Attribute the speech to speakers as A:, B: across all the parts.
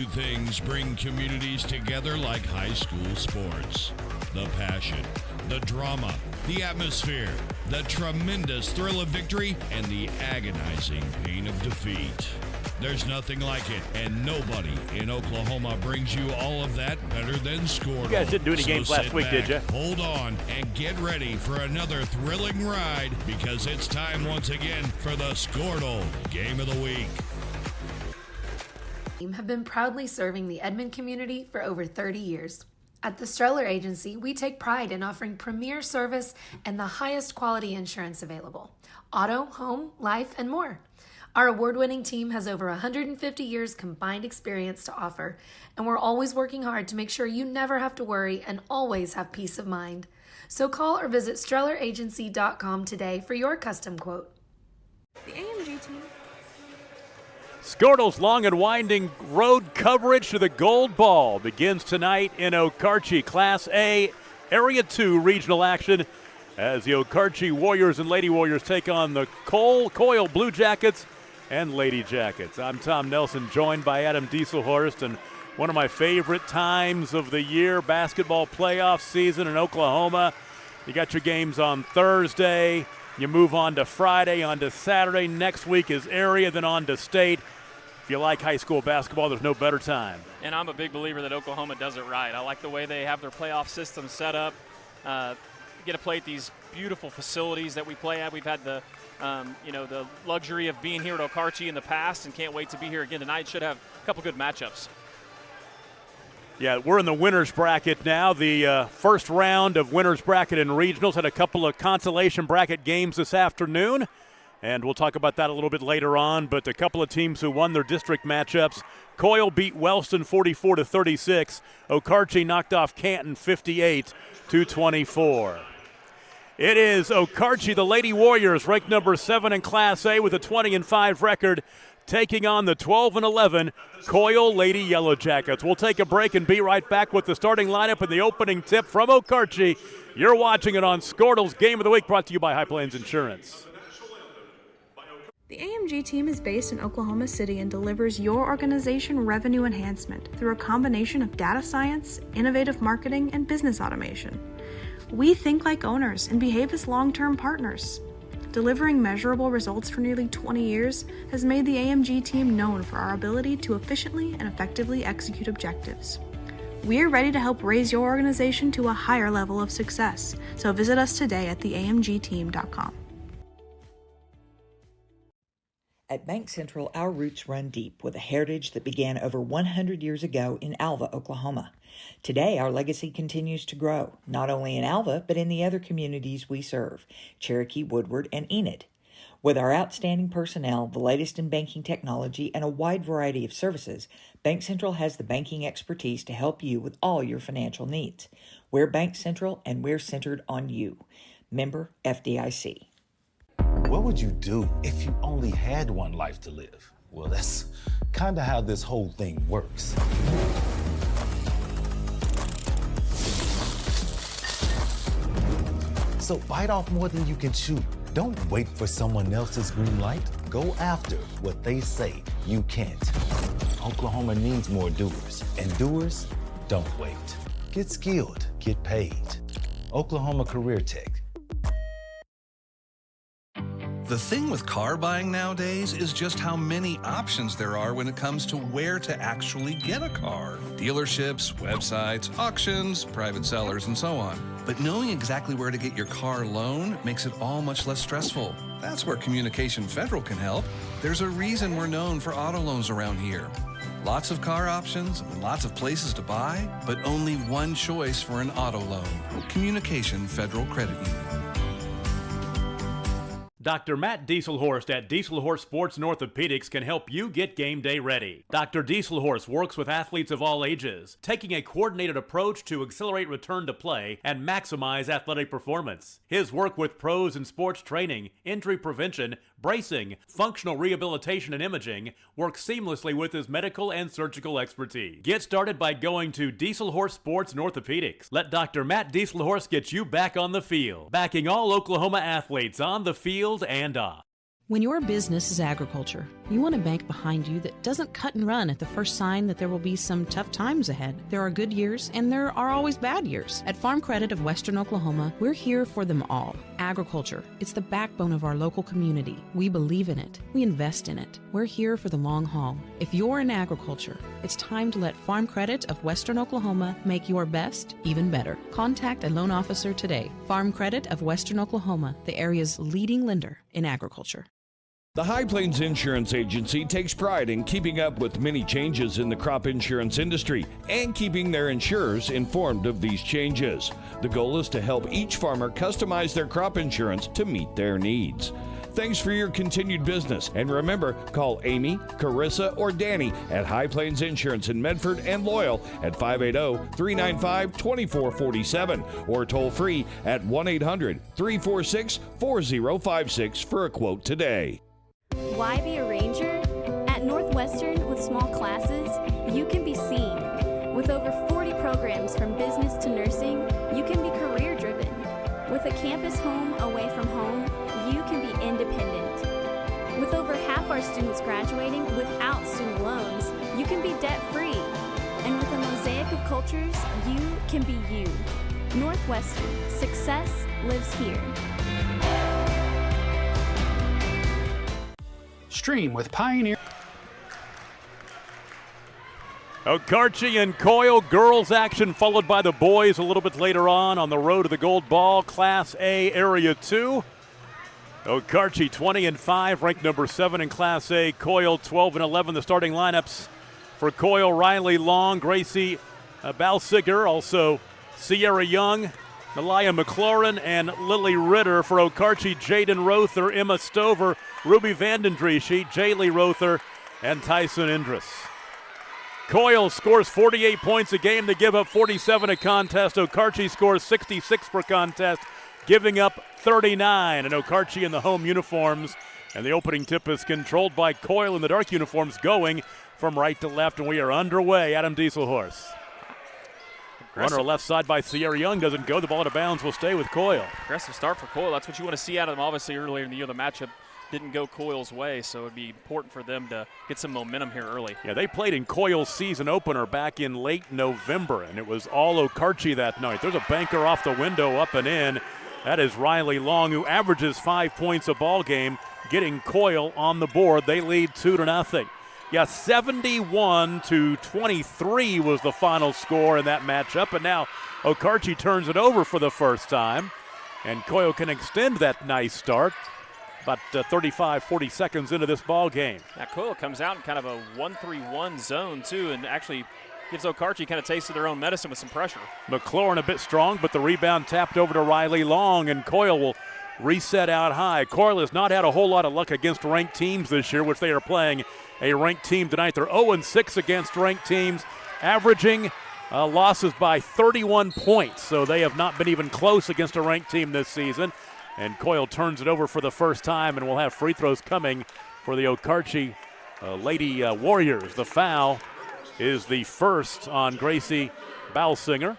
A: Few things bring communities together like high school sports. The passion, the drama, the atmosphere, the tremendous thrill of victory, and the agonizing pain of defeat. There's nothing like it, and nobody in Oklahoma brings you all of that better than Squirtle.
B: You guys didn't do any games last week, did you?
A: Hold on, and get ready for another thrilling ride, because it's time once again for the Squirtle Game of the Week.
C: Have been proudly serving the Edmond community for over 30 years. At the Streller Agency, we take pride in offering premier service and the highest quality insurance available. Auto, home, life, and more. Our award-winning team has over 150 years combined experience to offer, and we're always working hard to make sure you never have to worry and always have peace of mind. So call or visit StrellerAgency.com today for your custom quote.
D: The AMG team.
B: Squirtle's long and winding road coverage to the Gold Ball begins tonight in Okarche. Class A, Area 2 regional action as the Okarche Warriors and Lady Warriors take on the Coyle Blue Jackets and Lady Jackets. I'm Tom Nelson, joined by Adam Dieselhorst, and one of my favorite times of the year, basketball playoff season in Oklahoma. You got your games on Thursday, you move on to Friday, on to Saturday. Next week is area, then on to state. If you like high school basketball, there's no better time.
E: And I'm a big believer that Oklahoma does it right. I like the way they have their playoff system set up. You get to play at these beautiful facilities that we play at. We've had the luxury of being here at Okarche in the past and can't wait to be here again tonight. Should have a couple good matchups.
B: Yeah, we're in the winner's bracket now. The first round of winner's bracket and regionals had a couple of consolation bracket games this afternoon, and we'll talk about that a little bit later on. But a couple of teams who won their district matchups. Coyle beat Wellston 44-36. Okarche knocked off Canton 58-24. It is Okarche, the Lady Warriors, ranked number 7 in Class A with a 20-5 record, taking on the 12-11 Coyle Lady Yellow Jackets. We'll take a break and be right back with the starting lineup and the opening tip from Okarche. You're watching it on Squirtle's Game of the Week, brought to you by High Plains Insurance.
D: The AMG team is based in Oklahoma City and delivers your organization revenue enhancement through a combination of data science, innovative marketing, and business automation. We think like owners and behave as long-term partners. Delivering measurable results for nearly 20 years has made the AMG team known for our ability to efficiently and effectively execute objectives. We're ready to help raise your organization to a higher level of success, so visit us today at theamgteam.com.
F: At Bank Central, our roots run deep with a heritage that began over 100 years ago in Alva, Oklahoma. Today, our legacy continues to grow, not only in Alva, but in the other communities we serve, Cherokee, Woodward, and Enid. With our outstanding personnel, the latest in banking technology, and a wide variety of services, Bank Central has the banking expertise to help you with all your financial needs. We're Bank Central, and we're centered on you. Member FDIC.
G: What would you do if you only had one life to live? Well, that's kind of how this whole thing works. So bite off more than you can chew. Don't wait for someone else's green light. Go after what they say you can't. Oklahoma needs more doers, and doers don't wait. Get skilled, get paid. Oklahoma Career Tech.
H: The thing with car buying nowadays is just how many options there are when it comes to where to actually get a car. Dealerships, websites, auctions, private sellers, and so on. But knowing exactly where to get your car loan makes it all much less stressful. That's where Communication Federal can help. There's a reason we're known for auto loans around here. Lots of car options, lots of places to buy, but only one choice for an auto loan. Communication Federal Credit Union.
B: Dr. Matt Dieselhorst at Dieselhorst Sports and Orthopedics can help you get game day ready. Dr. Dieselhorst works with athletes of all ages, taking a coordinated approach to accelerate return to play and maximize athletic performance. His work with pros in sports training, injury prevention, bracing, functional rehabilitation, and imaging works seamlessly with his medical and surgical expertise. Get started by going to Dieselhorst Sports and Orthopedics. Let Dr. Matt Dieselhorst get you back on the field, backing all Oklahoma athletes on the field and off.
I: When your business is agriculture, you want a bank behind you that doesn't cut and run at the first sign that there will be some tough times ahead. There are good years and there are always bad years. At Farm Credit of Western Oklahoma, we're here for them all. Agriculture, it's the backbone of our local community. We believe in it. We invest in it. We're here for the long haul. If you're in agriculture, it's time to let Farm Credit of Western Oklahoma make your best even better. Contact a loan officer today. Farm Credit of Western Oklahoma, the area's leading lender in agriculture.
A: The High Plains Insurance Agency takes pride in keeping up with many changes in the crop insurance industry and keeping their insurers informed of these changes. The goal is to help each farmer customize their crop insurance to meet their needs. Thanks for your continued business, and remember, call Amy, Carissa, or Danny at High Plains Insurance in Medford and Loyal at 580-395-2447 or toll free at 1-800-346-4056 for a quote today.
J: Why be a ranger? At Northwestern, with small classes, you can be seen. With over 40 programs from business to nursing, you can be career-driven. With a campus home away from home, you can be independent. With over half our students graduating without student loans, you can be debt-free. And with a mosaic of cultures, you can be you. Northwestern, success lives here.
K: Stream with Pioneer.
B: Okarche and Coyle girls action followed by the boys a little bit later on the road to the gold ball, Class A Area 2. Okarche 20-5, ranked number 7 in Class A. Coyle 12-11. The starting lineups for Coyle: Riley Long, Gracie Balsiger, also Sierra Young, Nalia McLaurin, and Lily Ritter. For Okarche: Jaden Rother, Emma Stover, Ruby Vandendriesche, Jaylee Rother, and Tyson Indris. Coyle scores 48 points a game. They give up 47 a contest. Okarche scores 66 per contest, giving up 39. And Okarche in the home uniforms. And the opening tip is controlled by Coyle in the dark uniforms, going from right to left. And we are underway. Adam Dieselhorse. Runner left side by Sierra Young doesn't go. The ball out of bounds will stay with Coyle.
E: Aggressive start for Coyle. That's what you want to see out of them. Obviously, earlier in the year, the matchup didn't go Coyle's way, so it would be important for them to get some momentum here early.
B: Yeah, they played in Coyle's season opener back in late November, and it was all Okarche that night. There's a banker off the window, up and in. That is Riley Long, who averages 5 points a ball game, getting Coyle on the board. They lead 2-0. Yeah, 71-23 was the final score in that matchup, and now Okarche turns it over for the first time, and Coyle can extend that nice start. About 35, 40 seconds into this ball game.
E: Now Coyle comes out in kind of a 1-3-1 zone, too, and actually gives Okarche kind of taste of their own medicine with some pressure.
B: McLaurin a bit strong, but the rebound tapped over to Riley Long, and Coyle will reset out high. Coyle has not had a whole lot of luck against ranked teams this year, which they are playing a ranked team tonight. They're 0-6 against ranked teams, averaging losses by 31 points, so they have not been even close against a ranked team this season. And Coyle turns it over for the first time, and we'll have free throws coming for the Okarche Lady Warriors. The foul is the first on Gracie Balsinger.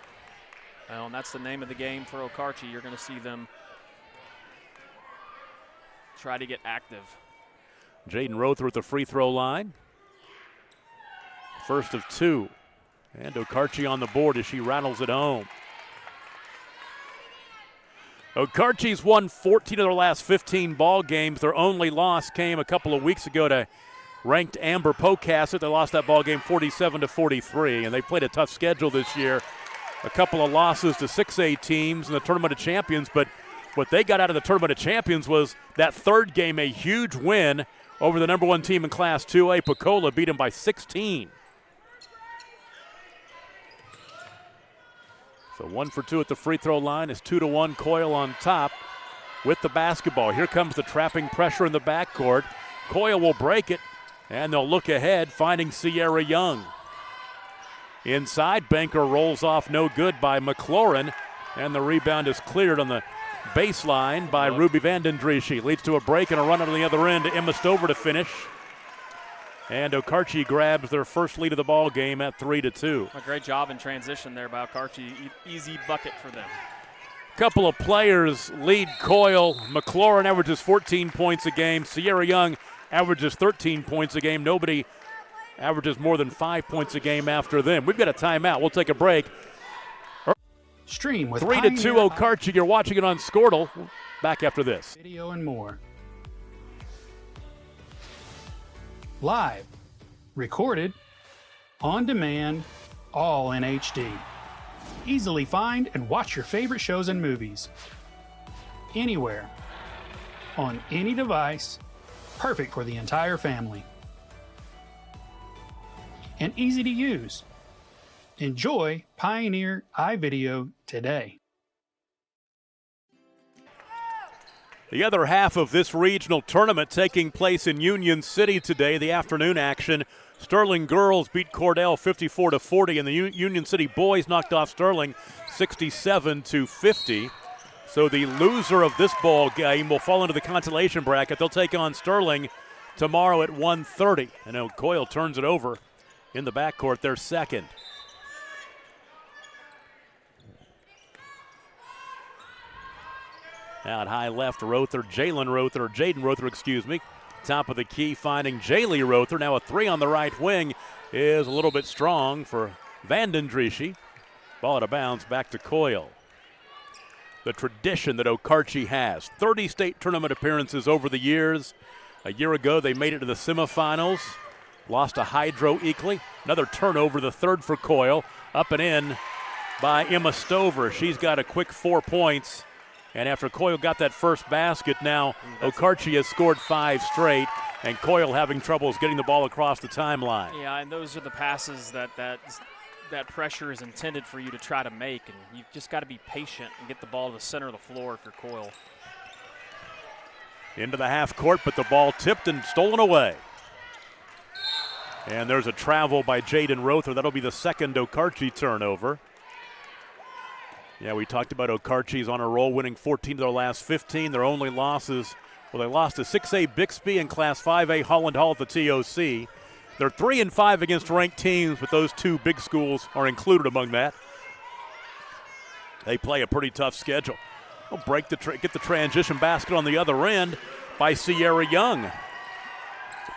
E: Well, and that's the name of the game for Okarche. You're going to see them try to get active.
B: Jaden Rother at the free throw line. First of two. And Okarche on the board as she rattles it home. Okarche's won 14 of their last 15 ball games. Their only loss came a couple of weeks ago to ranked Amber Pocasset. They lost that ball game 47-43, and they played a tough schedule this year. A couple of losses to 6A teams in the Tournament of Champions, but what they got out of the Tournament of Champions was that third game, a huge win over the number one team in Class 2A. Pecola beat them by 16. So 1 for 2 at the free throw line is 2-1. Coyle on top with the basketball. Here comes the trapping pressure in the backcourt. Coyle will break it, and they'll look ahead, finding Sierra Young. Inside, Banker rolls off, no good by McLaurin, and the rebound is cleared on the baseline by Ruby Vandendriesche. Leads to a break and a run on the other end to Emma Stover to finish. And Okarche grabs their first lead of the ball game at 3-2.
E: A great job in transition there by Okarche. Easy bucket for them.
B: Couple of players lead Coyle. McLaurin averages 14 points a game. Sierra Young averages 13 points a game. Nobody averages more than 5 points a game after them. We've got a timeout. We'll take a break.
K: Stream with
B: 3-2 Okarche. You're watching it on Squirtle. Back after this.
K: Video and more. Live, recorded, on demand, all in HD. Easily find and watch your favorite shows and movies. Anywhere. On any device. Perfect for the entire family. And easy to use. Enjoy Pioneer iVideo today.
B: The other half of this regional tournament taking place in Union City today, the afternoon action. Sterling girls beat Cordell 54-40, and the Union City boys knocked off Sterling 67-50. So the loser of this ball game will fall into the consolation bracket. They'll take on Sterling tomorrow at 1:30. And Coyle turns it over in the backcourt, their second. Now at high left, Jaden Rother, top of the key, finding Jaylee Rother. Now a three on the right wing is a little bit strong for Vandendriessche. Ball out of bounds, back to Coyle. The tradition that Okarche has, 30 state tournament appearances over the years. A year ago, they made it to the semifinals, lost to Hydro Eakly. Another turnover, the third for Coyle. Up and in by Emma Stover. She's got a quick 4 points. And after Coyle got that first basket, now Okarche has scored 5 straight, and Coyle having troubles getting the ball across the timeline.
E: Yeah, and those are the passes that pressure is intended for you to try to make, and you've just got to be patient and get the ball to the center of the floor if you're Coyle.
B: Into the half court, but the ball tipped and stolen away. And there's a travel by Jaden Rother. That'll be the second Okarche turnover. Yeah, we talked about Okarche's on a roll, winning 14 of their last 15. Their only losses, well, they lost to 6A Bixby and Class 5A Holland Hall at the TOC. They're 3-5 against ranked teams, but those two big schools are included among that. They play a pretty tough schedule. They'll get the transition basket on the other end by Sierra Young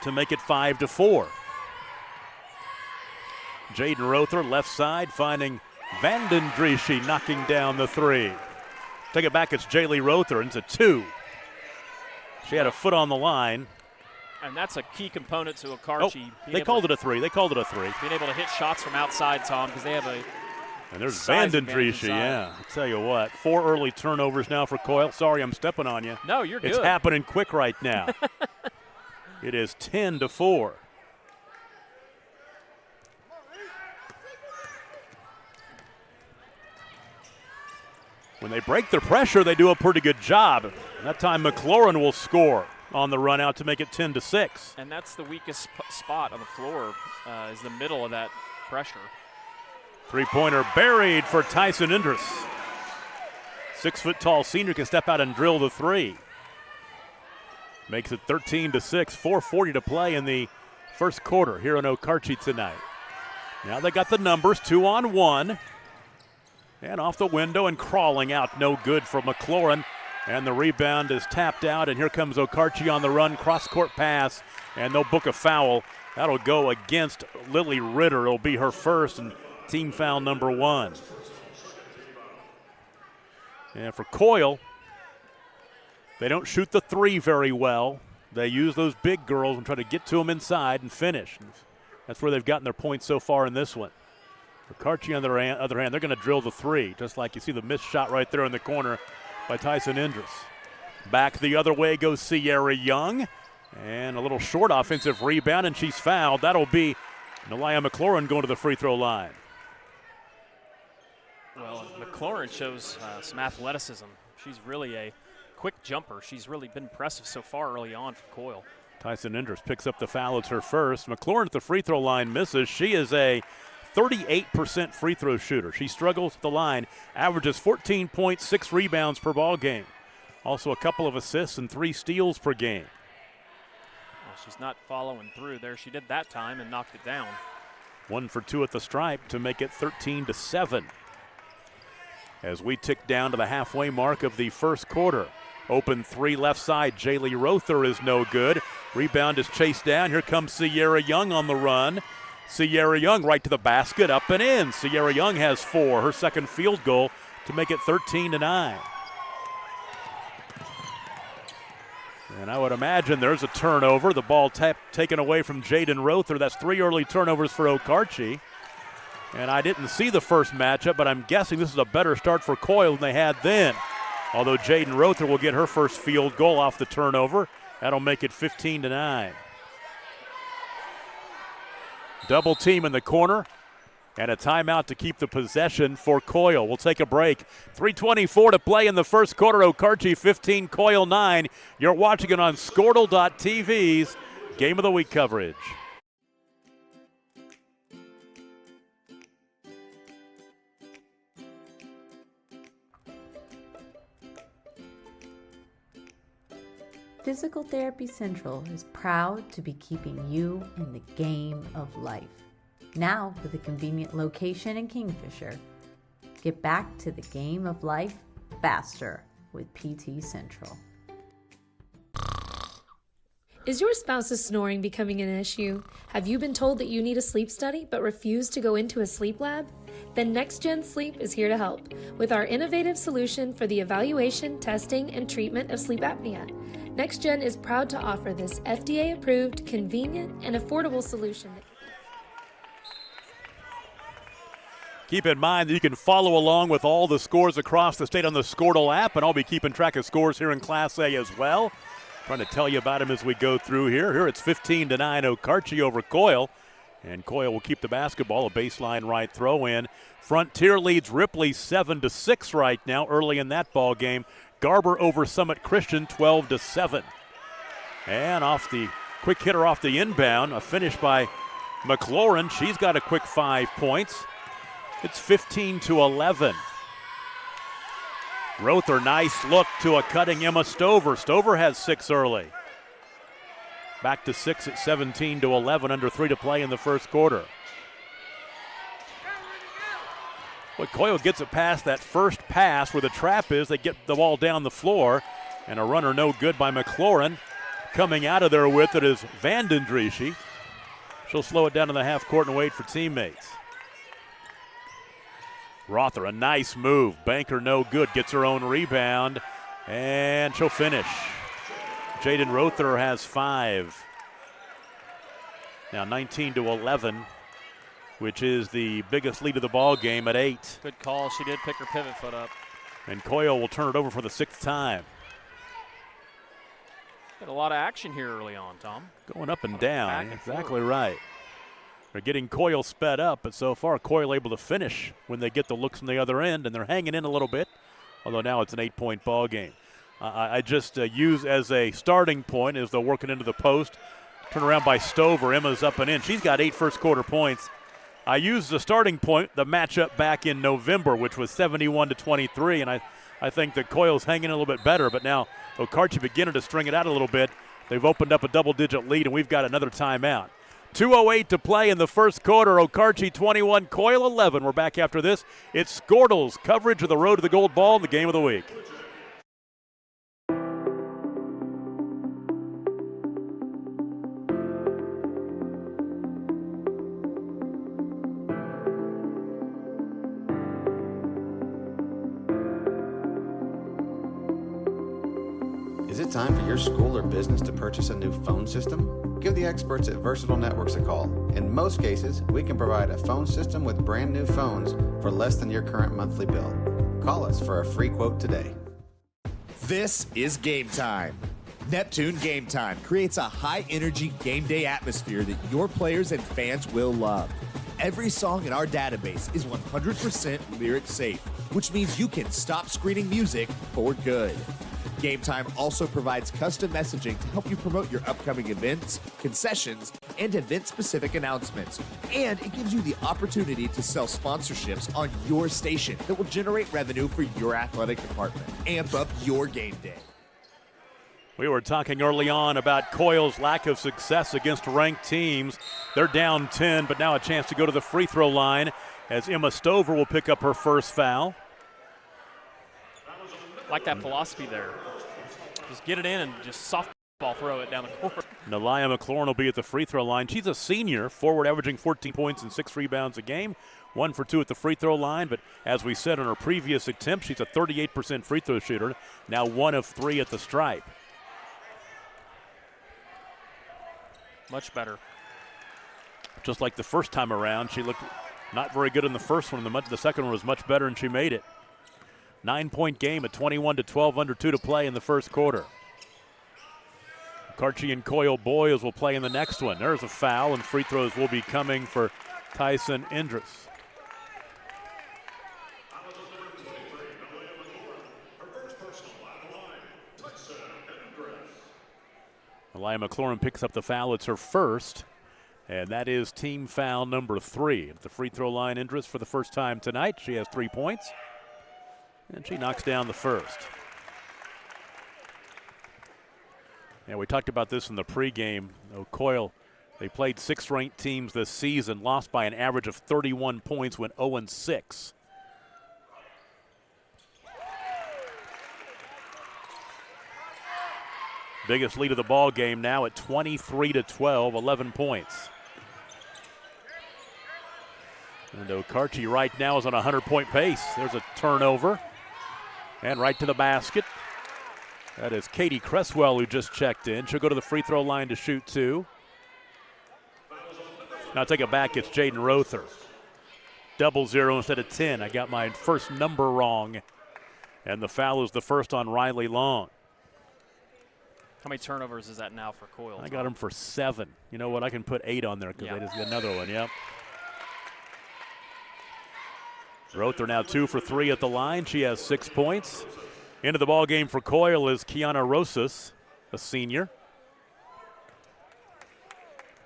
B: to make it 5-4. Jaden Rother, left side, finding Vandendriessche knocking down the three. Take it back, it's Jaylee Rother, and it's a 2. She had a foot on the line.
E: And that's a key component to Okarche.
B: They called it a 3. Being
E: able to hit shots from outside, Tom, because they have a
B: And there's Vandendriessche, yeah. I'll tell you what, 4 early turnovers now for Coyle. Sorry, I'm stepping on you.
E: No, you're good.
B: It's happening quick right now. It is 10-4. When they break their pressure, they do a pretty good job. That time McLaurin will score on the run out to make it 10-6.
E: And that's the weakest spot on the floor, is the middle of that pressure.
B: Three-pointer buried for Tyson Indris. 6-foot-tall senior can step out and drill the three. Makes it 13-6, 4:40 to play in the first quarter here in Okarche tonight. Now they got the numbers, 2-on-1. And off the window and crawling out, no good for McLaurin. And the rebound is tapped out, and here comes Okarche on the run, cross-court pass, and they'll book a foul. That'll go against Lily Ritter. It'll be her first, and team foul number 1. And for Coyle, they don't shoot the three very well. They use those big girls and try to get to them inside and finish. That's where they've gotten their points so far in this one. Okarche, on the other hand, they're going to drill the three, just like you see the missed shot right there in the corner by Tyson Indris. Back the other way goes Sierra Young. And a little short offensive rebound, and she's fouled. That'll be Nelia McLaurin going to the free throw line.
E: Well, McLaurin shows some athleticism. She's really a quick jumper. She's really been impressive so far early on for Coyle.
B: Tyson Indris picks up the foul. It's her first. McLaurin at the free throw line misses. She is a 38% free throw shooter. She struggles at the line, averages 14 points, 6 rebounds per ball game. Also a couple of assists and 3 steals per game.
E: Well, she's not following through there. She did that time and knocked it down.
B: 1 for 2 at the stripe to make it 13-7. as we tick down to the halfway mark of the first quarter. Open three left side. Jaylee Rother is no good. Rebound is chased down. Here comes Sierra Young on the run. Sierra Young right to the basket, up and in. Sierra Young has 4, her second field goal to make it 13-9. And I would imagine there's a turnover. The ball taken away from Jaden Rother. That's 3 early turnovers for Okarche. And I didn't see the first matchup, but I'm guessing this is a better start for Coyle than they had then. Although Jaden Rother will get her first field goal off the turnover. That'll make it 15-9. Double team in the corner. And a timeout to keep the possession for Coyle. We'll take a break. 3:24 to play in the first quarter. Okarche 15, Coyle 9. You're watching it on Skortle.tv's Game of the Week coverage.
L: Physical Therapy Central is proud to be keeping you in the game of life. Now with a convenient location in Kingfisher. Get back to the game of life faster with PT Central.
C: Is your spouse's snoring becoming an issue? Have you been told that you need a sleep study but refuse to go into a sleep lab? Then Next Gen Sleep is here to help with our innovative solution for the evaluation, testing, and treatment of sleep apnea. Next Gen is proud to offer this FDA-approved, convenient, and affordable solution.
B: Keep in mind that you can follow along with all the scores across the state on the Skortle app, and I'll be keeping track of scores here in Class A as well. Trying to tell you about them as we go through here. Here it's 15-9 Okarche over Coyle, and Coyle will keep the basketball, a baseline right throw in. Frontier leads Ripley 7-6 right now early in that ball game. Garber over Summit Christian 12-7. And off the quick hitter off the inbound, a finish by McLaurin. She's got a quick 5 points. It's 15-11. Rother, nice look to a cutting Emma Stover. Stover has 6 early. Back to 6 at 17-11, under 3 to play in the first quarter. Well, Coyle gets it past that first pass where the trap is. They get the ball down the floor, and a runner no good by McLaurin. Coming out of there with it is Vandendriessche. She'll slow it down in the half court and wait for teammates. Rother, a nice move. Banker no good, gets her own rebound, and she'll finish. Jaden Rother has 5. Now 19-11, which is the biggest lead of the ball game at 8.
E: Good call. She did pick her pivot foot up.
B: And Coyle will turn it over for the 6th time.
E: Got a lot of action here early on, Tom.
B: Going up and down, exactly right. They're getting Coyle sped up, but so far Coyle able to finish when they get the looks on the other end, and they're hanging in a little bit, although now it's an 8-point ball game. I just use as a starting point as they're working into the post. Turn around by Stover. Emma's up and in. She's got 8 first quarter points. I used the starting point, the matchup back in November, which was 71-23, and I think that Coyle's hanging a little bit better, but now Okarche beginning to string it out a little bit. They've opened up a double-digit lead, and we've got another timeout. 2:08 to play in the first quarter. Okarche 21, Coyle 11. We're back after this. It's Skortle's coverage of the Road to the Gold Ball in the Game of the Week.
M: Is it time for your school or business to purchase a new phone system? Give the experts at Versatile Networks a call. In most cases, we can provide a phone system with brand new phones for less than your current monthly bill. Call us for a free quote today.
N: This is Game Time. Neptune Game Time creates a high-energy game day atmosphere that your players and fans will love. Every song in our database is 100% lyric safe, which means you can stop screening music for good. Game Time also provides custom messaging to help you promote your upcoming events, concessions, and event-specific announcements. And it gives you the opportunity to sell sponsorships on your station that will generate revenue for your athletic department. Amp up your game day.
B: We were talking early on about Coyle's lack of success against ranked teams. They're down 10, but now a chance to go to the free throw line as Emma Stover will pick up her first foul.
E: like that philosophy there. Just get it in and just softball throw it down the court.
B: Nalia McLaurin will be at the free throw line. She's a senior, forward averaging 14 points and 6 rebounds a game. 1 for 2 at the free throw line, but as we said on her previous attempt, she's a 38% free throw shooter. Now 1 of 3 at the stripe.
E: Much better.
B: Just like the first time around, she looked not very good in the first one. The second one was much better, and she made it. 9-point game at 21-12, under 2 to play in the first quarter. Okarche and Coyle boys will play in the next one. There's a foul, and free throws will be coming for Tyson Indris. Nalia McLaurin picks up the foul. It's her first, and that is team foul number 3. At the free throw line, Indris for the first time tonight. She has 3 points, and she knocks down the first. Yeah, we talked about this in the pregame. Coyle, they played 6 ranked teams this season, lost by an average of 31 points, went 0-6. Biggest lead of the ball game now at 23-12, 11 points. And Okarche right now is on a 100-point pace. There's a turnover. And right to the basket. That is Katie Cresswell, who just checked in. She'll go to the free throw line to shoot 2. Now take it back, it's Jaden Rother. 0 instead of 10. I got my first number wrong. And the foul is the first on Riley Long.
E: How many turnovers is that now for Coyle?
B: I got him for 7. You know what? I can put 8 on there because they just get another one. Yep. Rother now 2 for 3 at the line. She has 6 points. Into the ball game for Coyle is Kiana Rosas, a senior.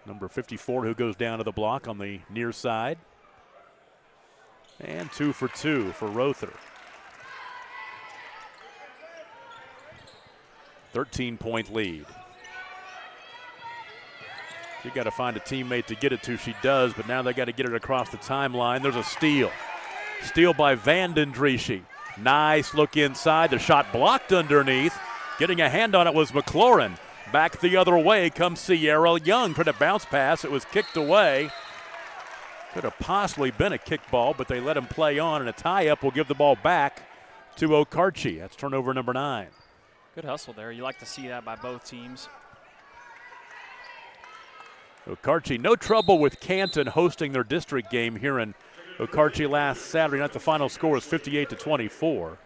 B: Number 54, who goes down to the block on the near side. And 2 for 2 for Rother. 13-point lead. She got to find a teammate to get it to. She does, but now they got to get it across the timeline. There's a steal. Steal by Vanden Drieschy. Nice look inside. The shot blocked underneath. Getting a hand on it was McLaurin. Back the other way comes Sierra Young for the bounce pass. It was kicked away. Could have possibly been a kickball, but they let him play on, and a tie-up will give the ball back to Okarche. That's turnover number 9.
E: Good hustle there. You like to see that by both teams.
B: Okarche, no trouble with Canton hosting their district game here in Okarche last Saturday night. The final score is 58-24.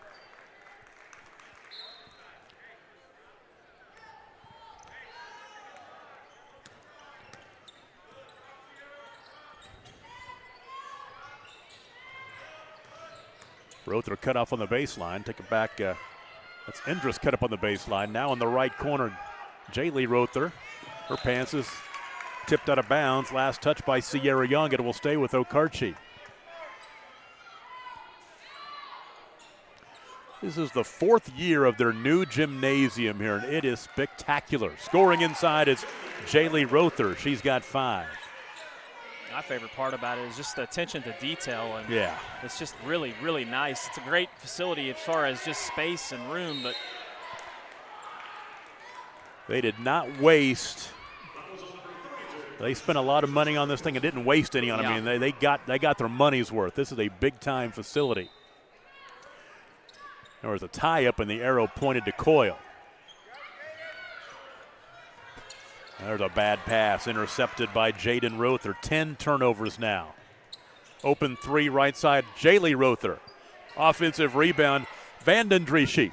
B: Rother cut off on the baseline. Take it back. That's Indris cut up on the baseline. Now in the right corner, Jaylee Rother. Her pants is tipped out of bounds. Last touch by Sierra Young. It will stay with Okarche. This is the 4th year of their new gymnasium here, and it is spectacular. Scoring inside is Jaylee Rother. She's got 5.
E: My favorite part about it is just the attention to detail, and
B: yeah,
E: it's just really, really nice. It's a great facility as far as just space and room, but
B: they did not waste. They spent a lot of money on this thing and didn't waste any on it. I mean, they got their money's worth. This is a big-time facility. There was a tie-up, and the arrow pointed to Coyle. There's a bad pass intercepted by Jaden Rother. 10 turnovers now. Open 3 right side, Jaylee Rother. Offensive rebound, Vanden Drieschy,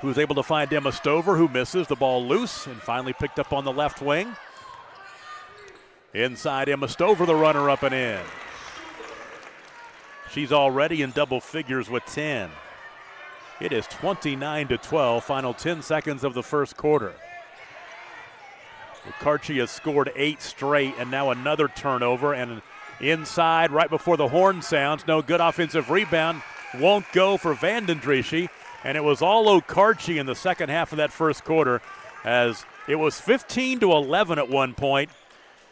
B: who's able to find Emma Stover, who misses the ball loose and finally picked up on the left wing. Inside Emma Stover, the runner up and in. She's already in double figures with 10. It is 29-12, final 10 seconds of the first quarter. Okarche has scored 8 straight, and now another turnover, and inside right before the horn sounds. No good offensive rebound. Won't go for Vanden Drieschy, and it was all Okarche in the second half of that first quarter, as it was 15-11 at one point,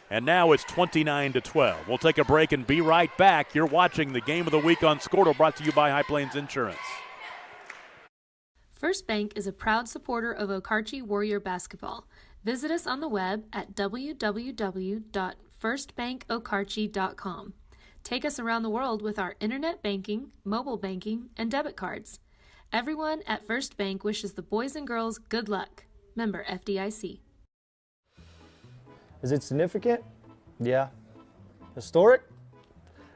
B: and now it's 29-12. We'll take a break and be right back. You're watching the Game of the Week on Scortal, brought to you by High Plains Insurance.
C: First Bank is a proud supporter of Okarche Warrior basketball. Visit us on the web at www.firstbankokarche.com. Take us around the world with our internet banking, mobile banking, and debit cards. Everyone at First Bank wishes the boys and girls good luck. Member FDIC.
O: Is it significant? Yeah. Historic?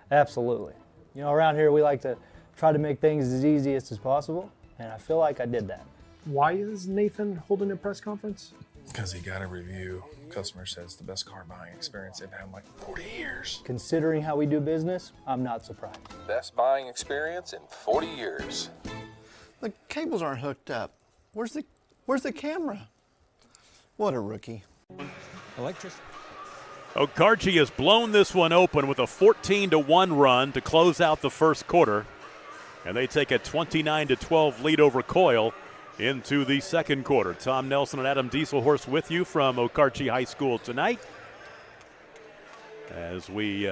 O: Absolutely. You know, around here we like to try to make things as easy as possible, and I feel like I did that.
P: Why is Nathan holding a press conference?
Q: Because he got a review. Customer says the best car buying experience they've had in like 40 years.
O: Considering how we do business, I'm not surprised.
R: Best buying experience in 40 years.
S: The cables aren't hooked up. Where's the camera? What a rookie.
B: Electricity. Okarche has blown this one open with a 14-1 run to close out the first quarter, and they take a 29-12 lead over Coyle into the second quarter. Tom Nelson and Adam Dieselhorst with you from Okarche High School tonight as we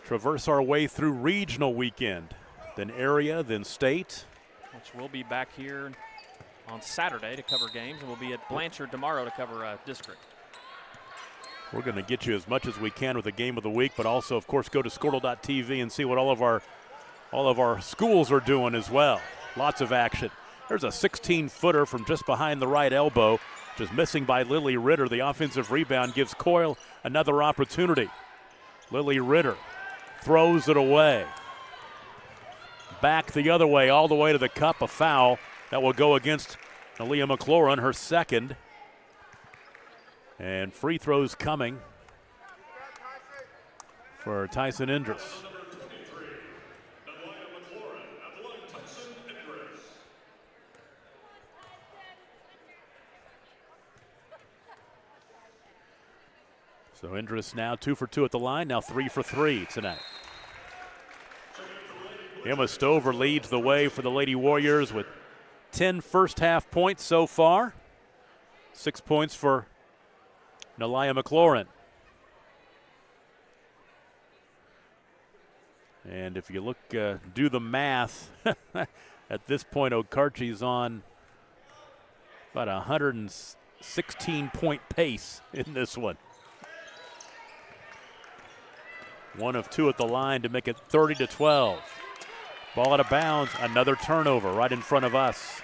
B: traverse our way through regional weekend, then area, then state.
E: Which we'll be back here on Saturday to cover games, and we'll be at Blanchard tomorrow to cover district.
B: We're going to get you as much as we can with the game of the week, but also, of course, go to Squirtle.tv and see what all of our schools are doing as well. Lots of action. There's a 16-footer from just behind the right elbow, just missing by Lily Ritter. The offensive rebound gives Coyle another opportunity. Lily Ritter throws it away. Back the other way, all the way to the cup, a foul that will go against Aaliyah McLaurin, her second. And free throws coming for Tyson Indris. So Indris now 2 for 2 at the line, now 3 for 3 tonight. Emma Stover leads the way for the Lady Warriors with 10 first half points so far. 6 points for Aaliyah McLaurin. And if you look, do the math, at this point Okarche's on about a 116-point pace in this one. 1 of 2 at the line to make it 30-12. Ball out of bounds, another turnover right in front of us.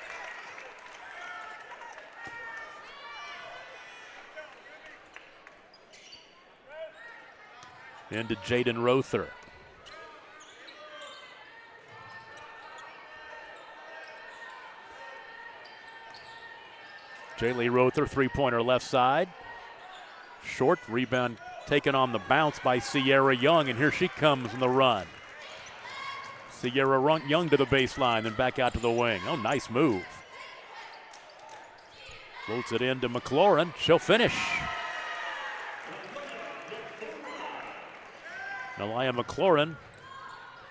B: Into Jaden Rother. Jaylee Rother, three-pointer left side. Short rebound taken on the bounce by Sierra Young, and here she comes in the run. Sierra Young to the baseline, then back out to the wing. Oh, nice move. Floats it into McLaurin. She'll finish. Aaliyah McLaurin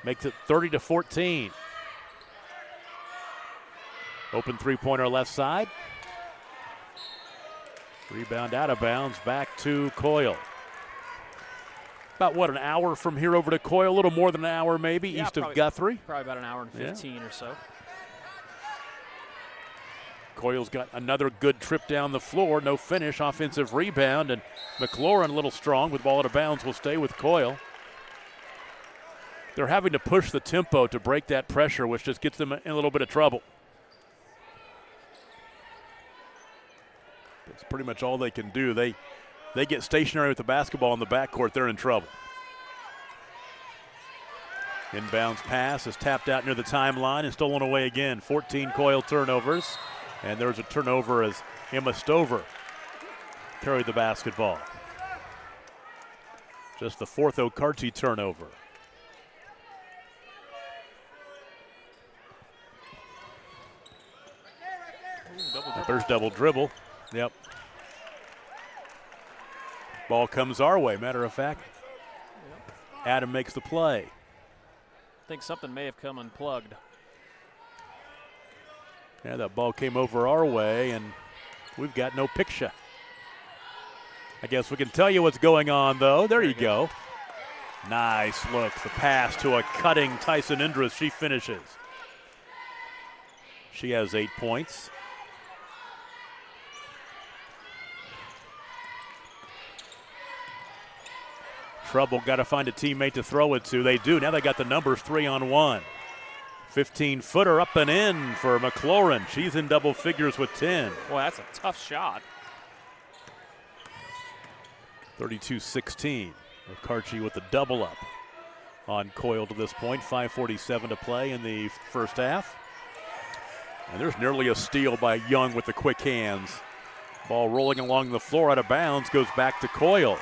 B: makes it 30-14. Open three-pointer left side. Rebound out of bounds, back to Coyle. About, what, an hour from here over to Coyle? A little more than an hour maybe,
E: yeah,
B: east
E: probably,
B: of Guthrie.
E: Probably about an hour and 15 or so.
B: Coyle's got another good trip down the floor, no finish, offensive rebound, and McLaurin a little strong with ball out of bounds will stay with Coyle. They're having to push the tempo to break that pressure, which just gets them in a little bit of trouble. That's pretty much all they can do. They get stationary with the basketball in the backcourt, they're in trouble. Inbounds pass is tapped out near the timeline and stolen away again. 14 Coyle turnovers, and there's a turnover as Emma Stover carried the basketball. Just the fourth Okarche turnover. There's double dribble. Yep. Ball comes our way, matter of fact. Adam makes the play.
E: I think something may have come unplugged.
B: Yeah, that ball came over our way, and we've got no picture. I guess we can tell you what's going on, though. There you go. Nice look. The pass to a cutting Tyson Indris. She finishes. She has 8 points. Trouble, got to find a teammate to throw it to. They do. Now they got the numbers 3-on-1. 15-footer up and in for McLaurin. She's in double figures with 10.
E: Boy, that's a tough shot.
B: 32-16. Okarche with the double up on Coyle to this point. 5:47 to play in the first half. And there's nearly a steal by Young with the quick hands. Ball rolling along the floor out of bounds, goes back to Coyle.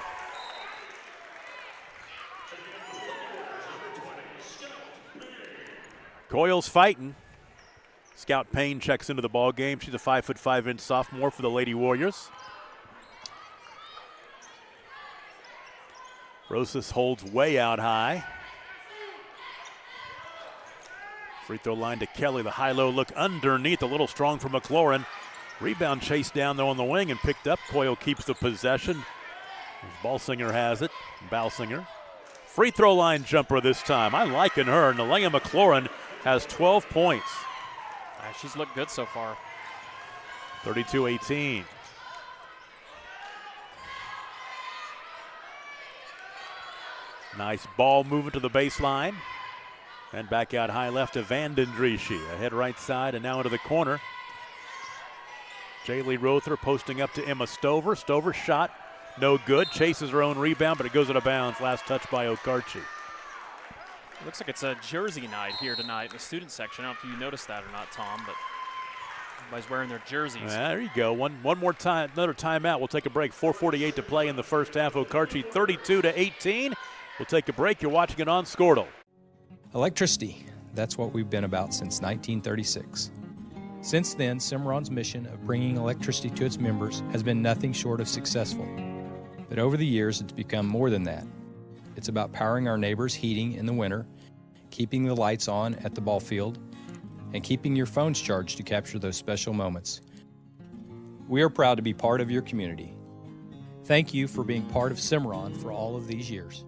B: Coyle's fighting. Scout Payne checks into the ball game. She's a 5'5" sophomore for the Lady Warriors. Rosas holds way out high. Free throw line to Kelly. The high-low look underneath. A little strong for McLaurin. Rebound chased down, though, on the wing and picked up. Coyle keeps the possession. Balsinger has it. Balsinger. Free throw line jumper this time. I'm liking her. Nalea McLaurin has 12 points.
E: She's looked good so far.
B: 32-18. Nice ball moving to the baseline. And back out high left to Vandendriessche. Ahead right side and now into the corner. Jaylee Rother posting up to Emma Stover. Stover's shot, no good. Chases her own rebound, but it goes out of bounds. Last touch by Okarche.
E: Looks like it's a jersey night here tonight in the student section. I don't know if you noticed that or not, Tom, but everybody's wearing their jerseys.
B: There you go. One more time, another timeout. We'll take a break. 4:48 to play in the first half. Okarche 32-18. We'll take a break. You're watching it on Scortle.
T: Electricity, that's what we've been about since 1936. Since then, Cimarron's mission of bringing electricity to its members has been nothing short of successful. But over the years, it's become more than that. It's about powering our neighbors' heating in the winter, keeping the lights on at the ball field, and keeping your phones charged to capture those special moments. We are proud to be part of your community. Thank you for being part of Cimarron for all of these years.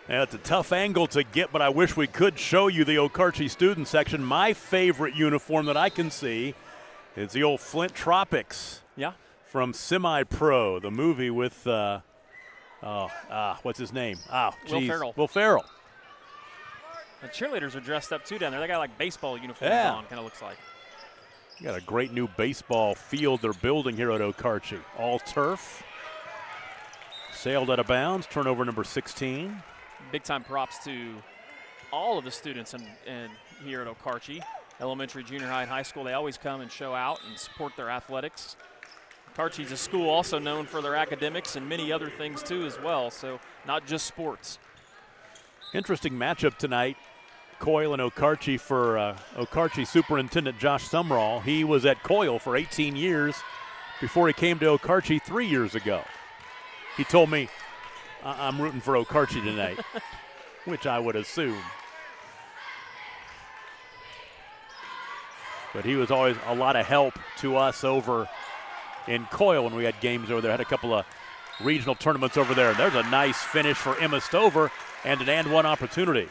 B: It's a tough angle to get, but I wish we could show you the Okarche student section. My favorite uniform that I can see is the old Flint Tropics.
E: Yeah.
B: From Semi-Pro, the movie with, what's his name?
E: Will Ferrell.
B: Will Ferrell.
E: The cheerleaders are dressed up too down there. They got like baseball uniforms on, kind of looks like.
B: You got a great new baseball field they're building here at Okarche. All turf. Sailed out of bounds, turnover number 16.
E: Big time props to all of the students in here at Okarche. Elementary, junior high, and high school. They always come and show out and support their athletics. Okarche's a school also known for their academics and many other things too as well, so not just sports.
B: Interesting matchup tonight. Coyle and Okarche for Okarche Superintendent Josh Sumrall. He was at Coyle for 18 years before he came to Okarche 3 years ago. He told me, I'm rooting for Okarche tonight, which I would assume. But he was always a lot of help to us over in Coyle when we had games over there. Had a couple of regional tournaments over there. There's a nice finish for Emma Stover and an and-one opportunity.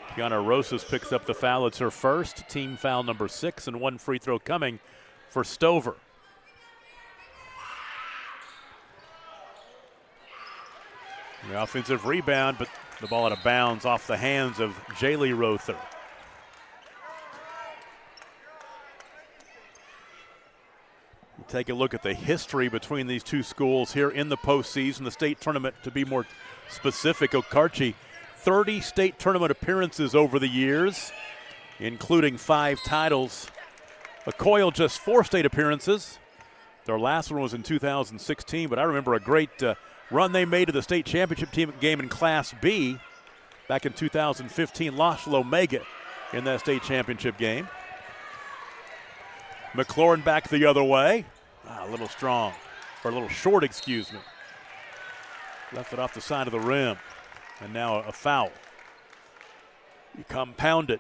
B: Kiana Rosas picks up the foul. It's her first. Team foul number 6 and one free throw coming for Stover. The offensive rebound, but the ball out of bounds off the hands of Jaylee Rother. Take a look at the history between these two schools here in the postseason, the state tournament to be more specific. Okarche, 30 state tournament appearances over the years, including 5 titles. Coyle just 4 state appearances. Their last one was in 2016, but I remember a great run they made to the state championship team game in Class B back in 2015. Lost to Omega in that state championship game. McLaurin back the other way. A little strong, or a little short, excuse me. Left it off the side of the rim. And now a foul. You compound it.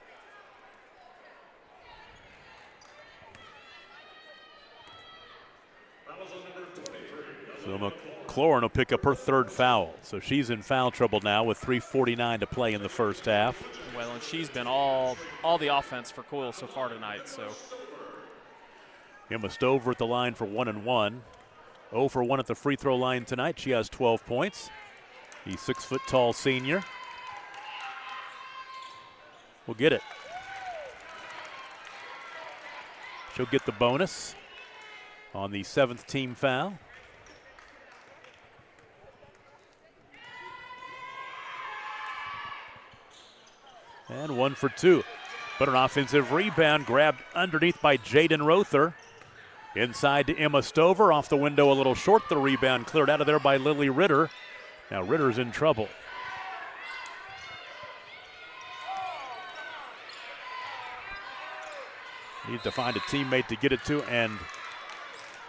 B: So McLaurin will pick up her third foul. So she's in foul trouble now with 3:49 to play in the first half.
E: Well, and she's been all the offense for Coyle so far tonight. So
B: Emma Stover at the line for 1 and 1. 0 for 1 at the free throw line tonight. She has 12 points. The 6-foot-tall senior will get it. She'll get the bonus on the 7th team foul. And 1 for 2. But an offensive rebound grabbed underneath by Jaden Rother. Inside to Emma Stover, off the window a little short. The rebound cleared out of there by Lily Ritter. Now Ritter's in trouble. Needs to find a teammate to get it to, and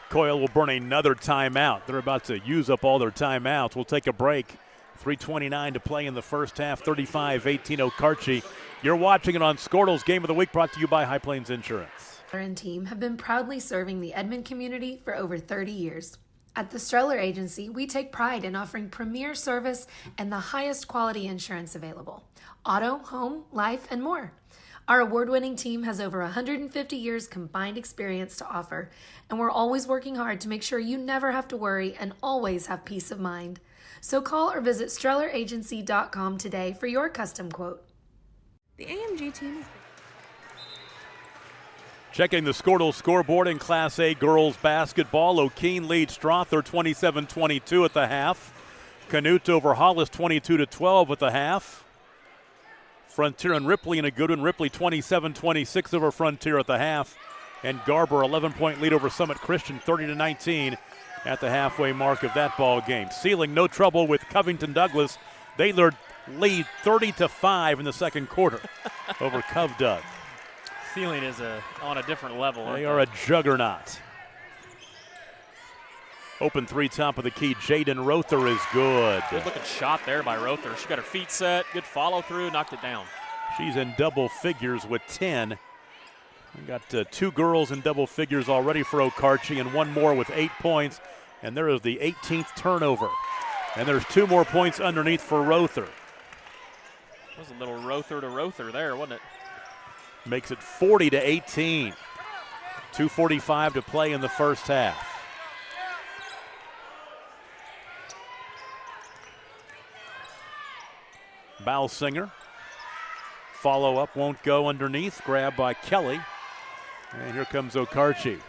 B: Coyle will burn another timeout. They're about to use up all their timeouts. We'll take a break. 3:29 to play in the first half, 35-18 Okarche. You're watching it on Squirtle's Game of the Week, brought to you by High Plains Insurance.
C: And team have been proudly serving the Edmond community for over 30 years. At the Streller Agency, we take pride in offering premier service and the highest quality insurance available. Auto, home, life, and more. Our award-winning team has over 150 years combined experience to offer, and we're always working hard to make sure you never have to worry and always have peace of mind. So call or visit StrellerAgency.com today for your custom quote.
D: The AMG team is...
B: Checking the Squirtle scoreboard in Class A girls basketball. O'Keene leads Strother 27-22 at the half. Canute over Hollis 22-12 at the half. Frontier and Ripley in a good one. Ripley 27-26 over Frontier at the half. And Garber 11-point lead over Summit Christian 30-19 at the halfway mark of that ball game. Sealing no trouble with Covington Douglas. They lead 30-5 in the second quarter over Cov Doug.
E: Sealing is on a different level.
B: They are a juggernaut. Open three, top of the key. Jaden Rother is good.
E: Good looking shot there by Rother. She got her feet set. Good follow through. Knocked it down.
B: She's in double figures with 10. We got 2 girls in double figures already for Okarche and 1 more with 8 points. And there is the 18th turnover. And there's 2 more points underneath for Rother.
E: That was a little Rother to Rother there, wasn't it?
B: Makes it 40-18. 2:45 to play in the first half. Balsinger. Follow up won't go underneath. Grab by Kelly. And here comes Okarche.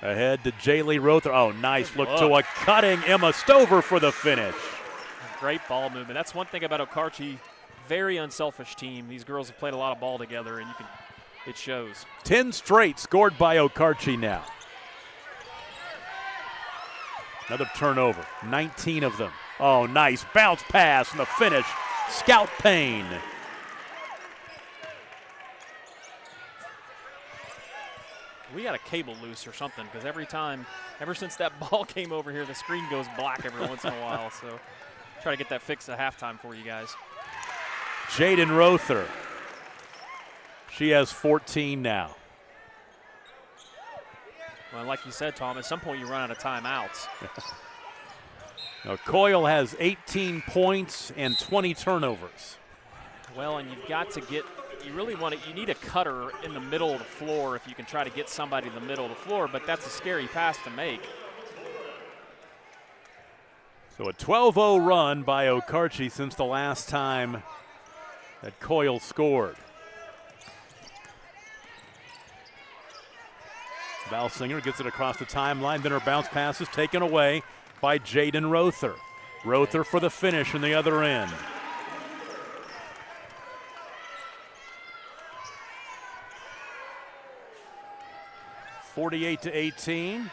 B: Ahead to Jaylee Rother. Oh, nice look to a cutting Emma Stover for the finish.
E: Great ball movement. That's one thing about Okarche. Very unselfish team. These girls have played a lot of ball together, and it shows.
B: 10 straight scored by Okarche now. Another turnover, 19 of them. Oh, nice bounce pass and the finish. Scout Payne.
E: We got a cable loose or something, because ever since that ball came over here, the screen goes black every once in a while. So try to get that fixed at halftime for you guys.
B: Jaden Rother. She has 14 now.
E: Well, like you said, Tom, at some point you run out of timeouts.
B: Now, Coyle has 18 points and 20 turnovers.
E: Well, and you've got to get, you need a cutter in the middle of the floor if you can try to get somebody in the middle of the floor, but that's a scary pass to make.
B: So a 12-0 run by Okarche since the last time that Coyle scored. Balsinger gets it across the timeline, then her bounce pass is taken away by Jaden Rother. Rother for the finish in the other end. (48-18).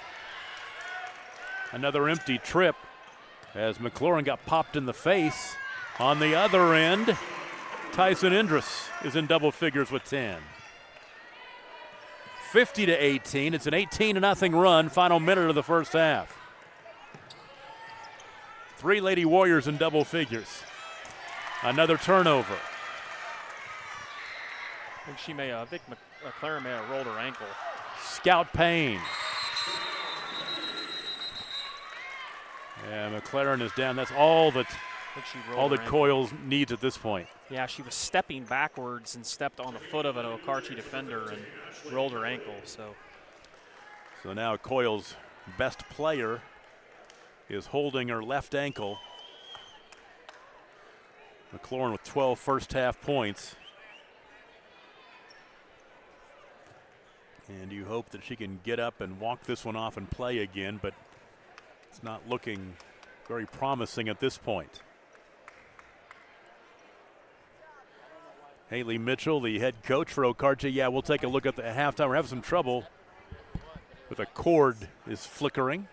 B: Another empty trip as McLaurin got popped in the face. On the other end, Tyson Indris is in double figures with 10. 50-18. It's an 18-0 run, final minute of the first half. 3 Lady Warriors in double figures. Another turnover.
E: I think McLaren may have rolled her ankle.
B: Scout Payne. And McLaren is down. That's all that Coyle needs at this point.
E: Yeah, she was stepping backwards and stepped on the foot of an Okarche defender and rolled her ankle. So
B: now Coyle's best player is holding her left ankle. McLaurin with 12 first-half points. And you hope that she can get up and walk this one off and play again, but it's not looking very promising at this point. Haley Mitchell, the head coach for Okarche. Yeah, we'll take a look at the halftime. We're having some trouble with a cord is flickering.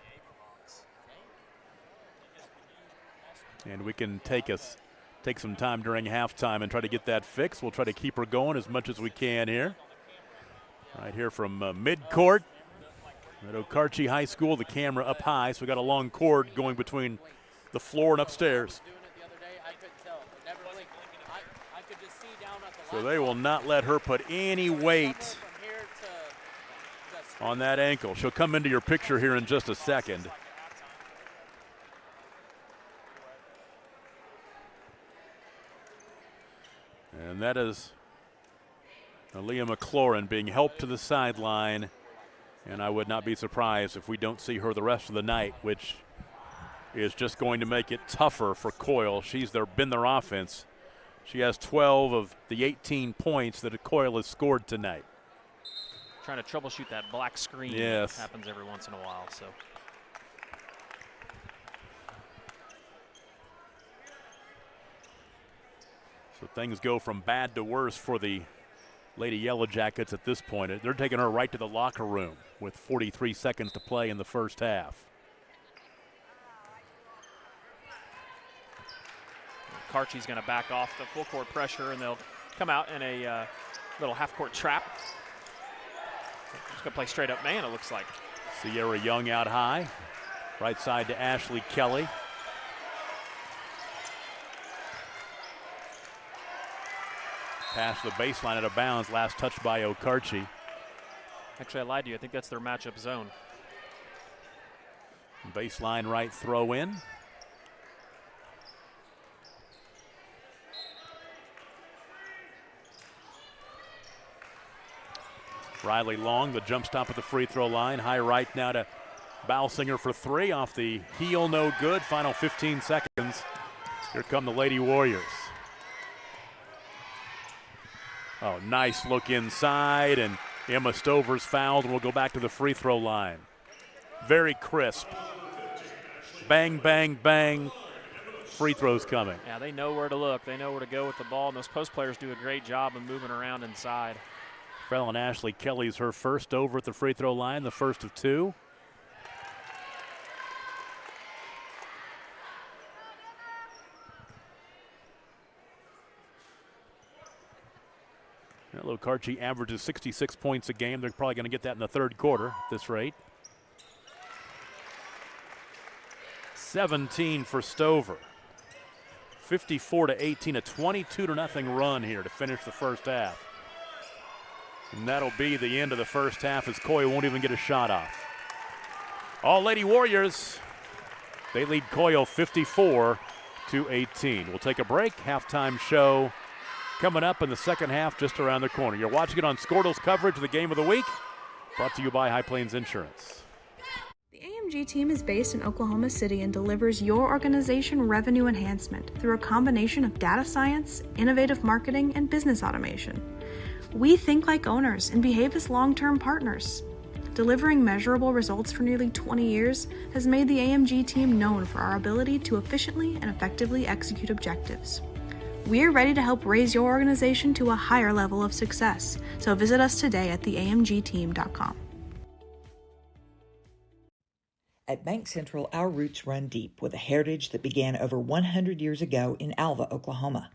B: And we can take some time during halftime and try to get that fixed. We'll try to keep her going as much as we can here. Right here from midcourt at Okarche High School, the camera up high, so we got a long cord going between the floor and upstairs. So they will not let her put any weight on that ankle. She'll come into your picture here in just a second. And that is Aaliyah McLaurin being helped to the sideline. And I would not be surprised if we don't see her the rest of the night, which is just going to make it tougher for Coyle. She's been their offense. She has 12 of the 18 points that Coyle has scored tonight.
E: Trying to troubleshoot that black screen.
B: Yes.
E: That happens every once in a while.
B: So things go from bad to worse for the Lady Yellow Jackets at this point. They're taking her right to the locker room with 43 seconds to play in the first half.
E: Okarche's going to back off the full court pressure, and they'll come out in a little half-court trap. Just going to play straight up man, it looks like.
B: Sierra Young out high. Right side to Ashley Kelly. Past the baseline out of bounds. Last touch by Okarche.
E: Actually, I lied to you. I think that's their matchup zone.
B: Baseline right throw in. Riley Long, the jump stop at the free throw line. High right now to Balsinger for three. Off the heel, no good. Final 15 seconds. Here come the Lady Warriors. Oh, nice look inside, and Emma Stover's fouled, and we'll go back to the free throw line. Very crisp. Bang, bang, bang. Free throws coming.
E: Yeah, they know where to look. They know where to go with the ball, and those post players do a great job of moving around inside.
B: Frelin Ashley Kelly's her first over at the free throw line, the first of two. Okarche averages 66 points a game. They're probably going to get that in the third quarter at this rate. 17 for Stover. 54-18, a 22-0 run here to finish the first half. And that'll be the end of the first half as Coyle won't even get a shot off. All Lady Warriors, they lead Coyle 54-18. We'll take a break. Halftime show coming up in the second half just around the corner. You're watching it on Squirtle's coverage of the Game of the Week, brought to you by High Plains Insurance.
D: The AMG team is based in Oklahoma City and delivers your organization revenue enhancement through a combination of data science, innovative marketing, and business automation. We think like owners and behave as long-term partners. Delivering measurable results for nearly 20 years has made the AMG team known for our ability to efficiently and effectively execute objectives. We're ready to help raise your organization to a higher level of success, so visit us today at theamgteam.com.
F: At Bank Central, our roots run deep with a heritage that began over 100 years ago in Alva, Oklahoma.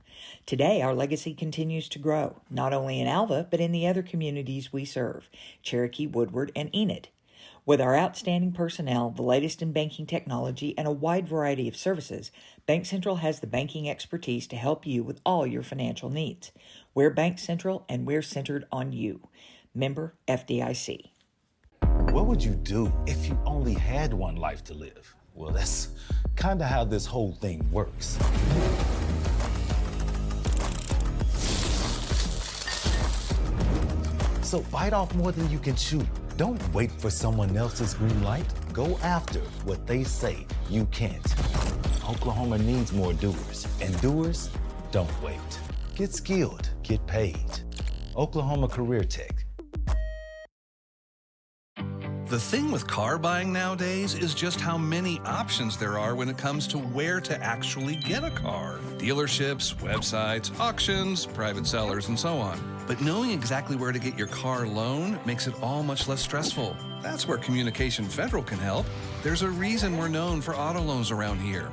F: Today, our legacy continues to grow, not only in Alva, but in the other communities we serve, Cherokee, Woodward, and Enid. With our outstanding personnel, the latest in banking technology, and a wide variety of services, Bank Central has the banking expertise to help you with all your financial needs. We're Bank Central, and we're centered on you. Member FDIC.
G: What would you do if you only had one life to live? Well, that's kind of how this whole thing works. So bite off more than you can chew. Don't wait for someone else's green light. Go after what they say you can't. Oklahoma needs more doers, and doers don't wait. Get skilled, get paid. Oklahoma Career Tech.
H: The thing with car buying nowadays is just how many options there are when it comes to where to actually get a car. Dealerships, websites, auctions, private sellers, and so on. But knowing exactly where to get your car loan makes it all much less stressful. That's where Communication Federal can help. There's a reason we're known for auto loans around here.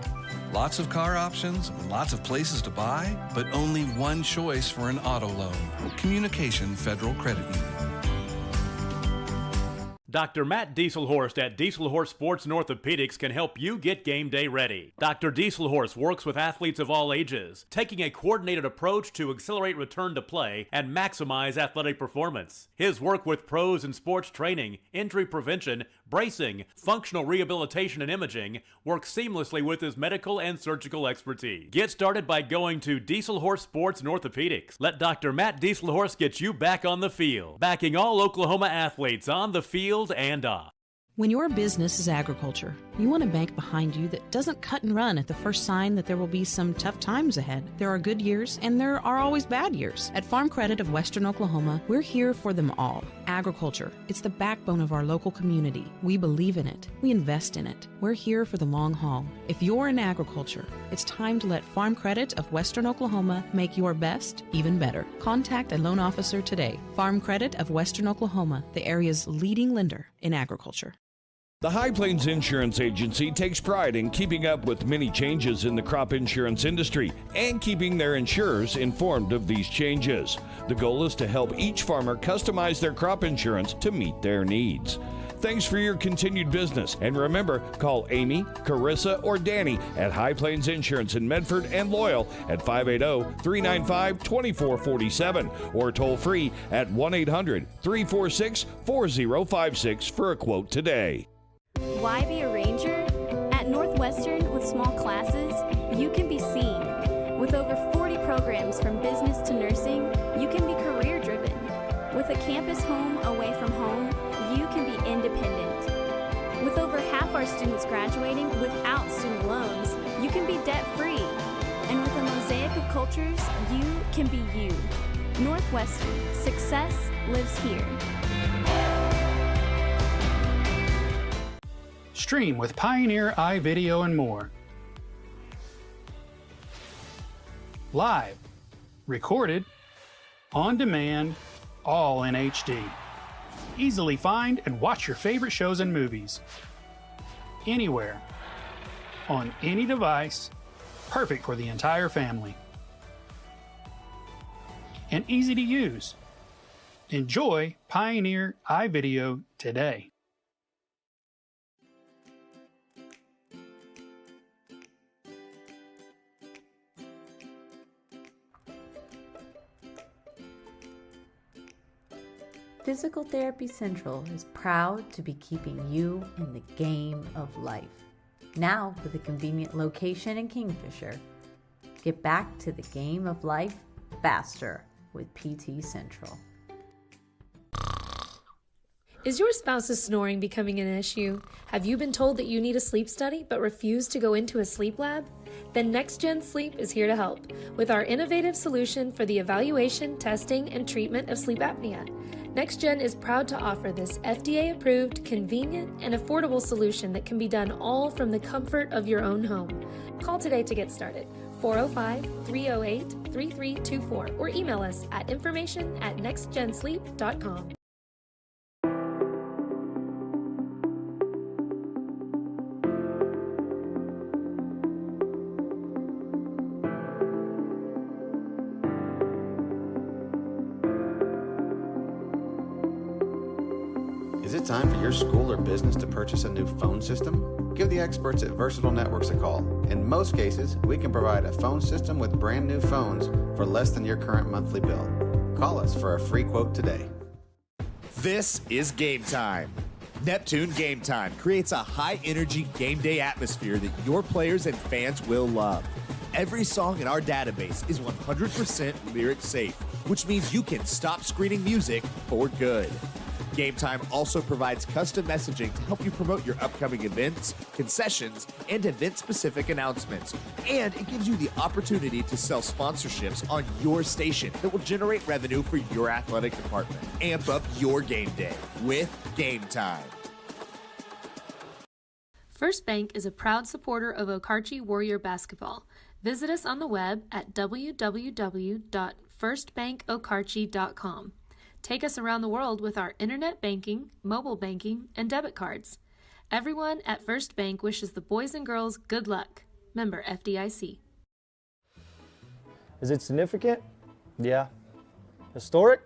H: Lots of car options, lots of places to buy, but only one choice for an auto loan. Communication Federal Credit Union.
B: Dr. Matt Dieselhorst at Dieselhorst Sports and Orthopedics can help you get game day ready. Dr. Dieselhorst works with athletes of all ages, taking a coordinated approach to accelerate return to play and maximize athletic performance. His work with pros in sports training, injury prevention, bracing, functional rehabilitation, and imaging works seamlessly with his medical and surgical expertise. Get started by going to Dieselhorst Sports and Orthopedics. Let Dr. Matt Dieselhorst get you back on the field, backing all Oklahoma athletes on the field and off.
I: When your business is agriculture, you want a bank behind you that doesn't cut and run at the first sign that there will be some tough times ahead. There are good years and there are always bad years. At Farm Credit of Western Oklahoma, we're here for them all. Agriculture, it's the backbone of our local community. We believe in it. We invest in it. We're here for the long haul. If you're in agriculture, it's time to let Farm Credit of Western Oklahoma make your best even better. Contact a loan officer today. Farm Credit of Western Oklahoma, the area's leading lender in agriculture.
A: The High Plains Insurance Agency takes pride in keeping up with many changes in the crop insurance industry and keeping their insurers informed of these changes. The goal is to help each farmer customize their crop insurance to meet their needs. Thanks for your continued business, and remember, call Amy, Carissa, or Danny at High Plains Insurance in Medford and Loyal at 580-395-2447 or toll free at 1-800-346-4056 for a quote today.
J: Why be a ranger? At Northwestern, with small classes, you can be seen. With over 40 programs from business to nursing, you can be career driven. With a campus home away from home, you can be independent. With over half our students graduating without student loans, you can be debt free. And with a mosaic of cultures, you can be you. Northwestern, success lives here.
K: Stream with Pioneer iVideo and more. Live, recorded, on demand, all in HD. Easily find and watch your favorite shows and movies. Anywhere, on any device, perfect for the entire family. And easy to use. Enjoy Pioneer iVideo today.
L: Physical Therapy Central is proud to be keeping you in the game of life. Now with a convenient location in Kingfisher. Get back to the game of life faster with PT Central.
C: Is your spouse's snoring becoming an issue? Have you been told that you need a sleep study but refuse to go into a sleep lab? Then Next Gen Sleep is here to help with our innovative solution for the evaluation, testing, and treatment of sleep apnea. Next Gen is proud to offer this FDA-approved, convenient, and affordable solution that can be done all from the comfort of your own home. Call today to get started. 405-308-3324 or email us at information@nextgensleep.com.
M: Is it time for your school or business to purchase a new phone system? Give the experts at Versatile Networks a call. In most cases, we can provide a phone system with brand new phones for less than your current monthly bill. Call us for a free quote today.
N: This is game time. Neptune Game Time creates a high-energy game day atmosphere that your players and fans will love. Every song in our database is 100% lyric safe, which means you can stop screening music for good. Game Time also provides custom messaging to help you promote your upcoming events, concessions, and event-specific announcements. And it gives you the opportunity to sell sponsorships on your station that will generate revenue for your athletic department. Amp up your game day with Game Time.
C: First Bank is a proud supporter of Okarche Warrior Basketball. Visit us on the web at www.firstbankokarche.com. Take us around the world with our internet banking, mobile banking, and debit cards. Everyone at First Bank wishes the boys and girls good luck. Member FDIC.
O: Is it significant? Yeah. Historic?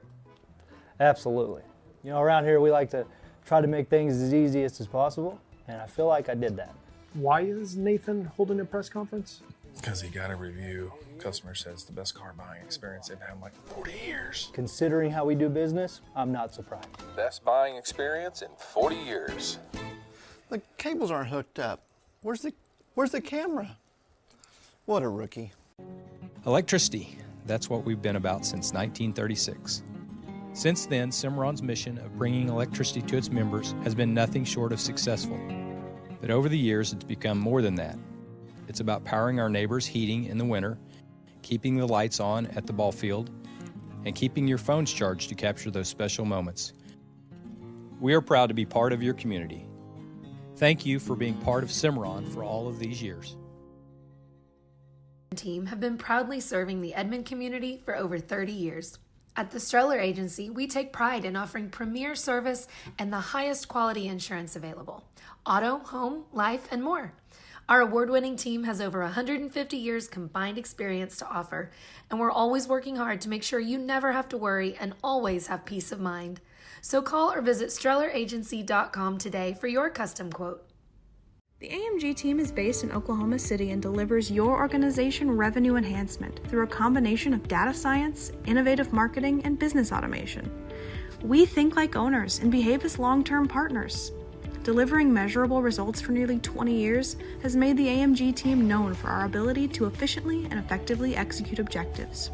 O: Absolutely. You know, around here we like to try to make things as easy as possible, and I feel like I did that.
P: Why is Nathan holding a press conference?
Q: Because he got a review. Customer says the best car buying experience they've had in like 40 years.
O: Considering how we do business, I'm not surprised.
R: Best buying experience in 40 years.
S: The cables aren't hooked up. Where's the camera? What a rookie.
T: Electricity, that's what we've been about since 1936. Since then, Cimarron's mission of bringing electricity to its members has been nothing short of successful. But over the years, it's become more than that. It's about powering our neighbors' heating in the winter, keeping the lights on at the ball field, and keeping your phones charged to capture those special moments. We are proud to be part of your community. Thank you for being part of Cimarron for all of these years.
C: Team have been proudly serving the Edmond community for over 30 years. At the Streller Agency, we take pride in offering premier service and the highest quality insurance available: auto, home, life, and more. Our award-winning team has over 150 years combined experience to offer, and we're always working hard to make sure you never have to worry and always have peace of mind. So call or visit StrellerAgency.com today for your custom quote.
D: The AMG team is based in Oklahoma City and delivers your organization revenue enhancement through a combination of data science, innovative marketing, and business automation. We think like owners and behave as long-term partners. Delivering measurable results for nearly 20 years has made the AMG team known for our ability to efficiently and effectively execute objectives.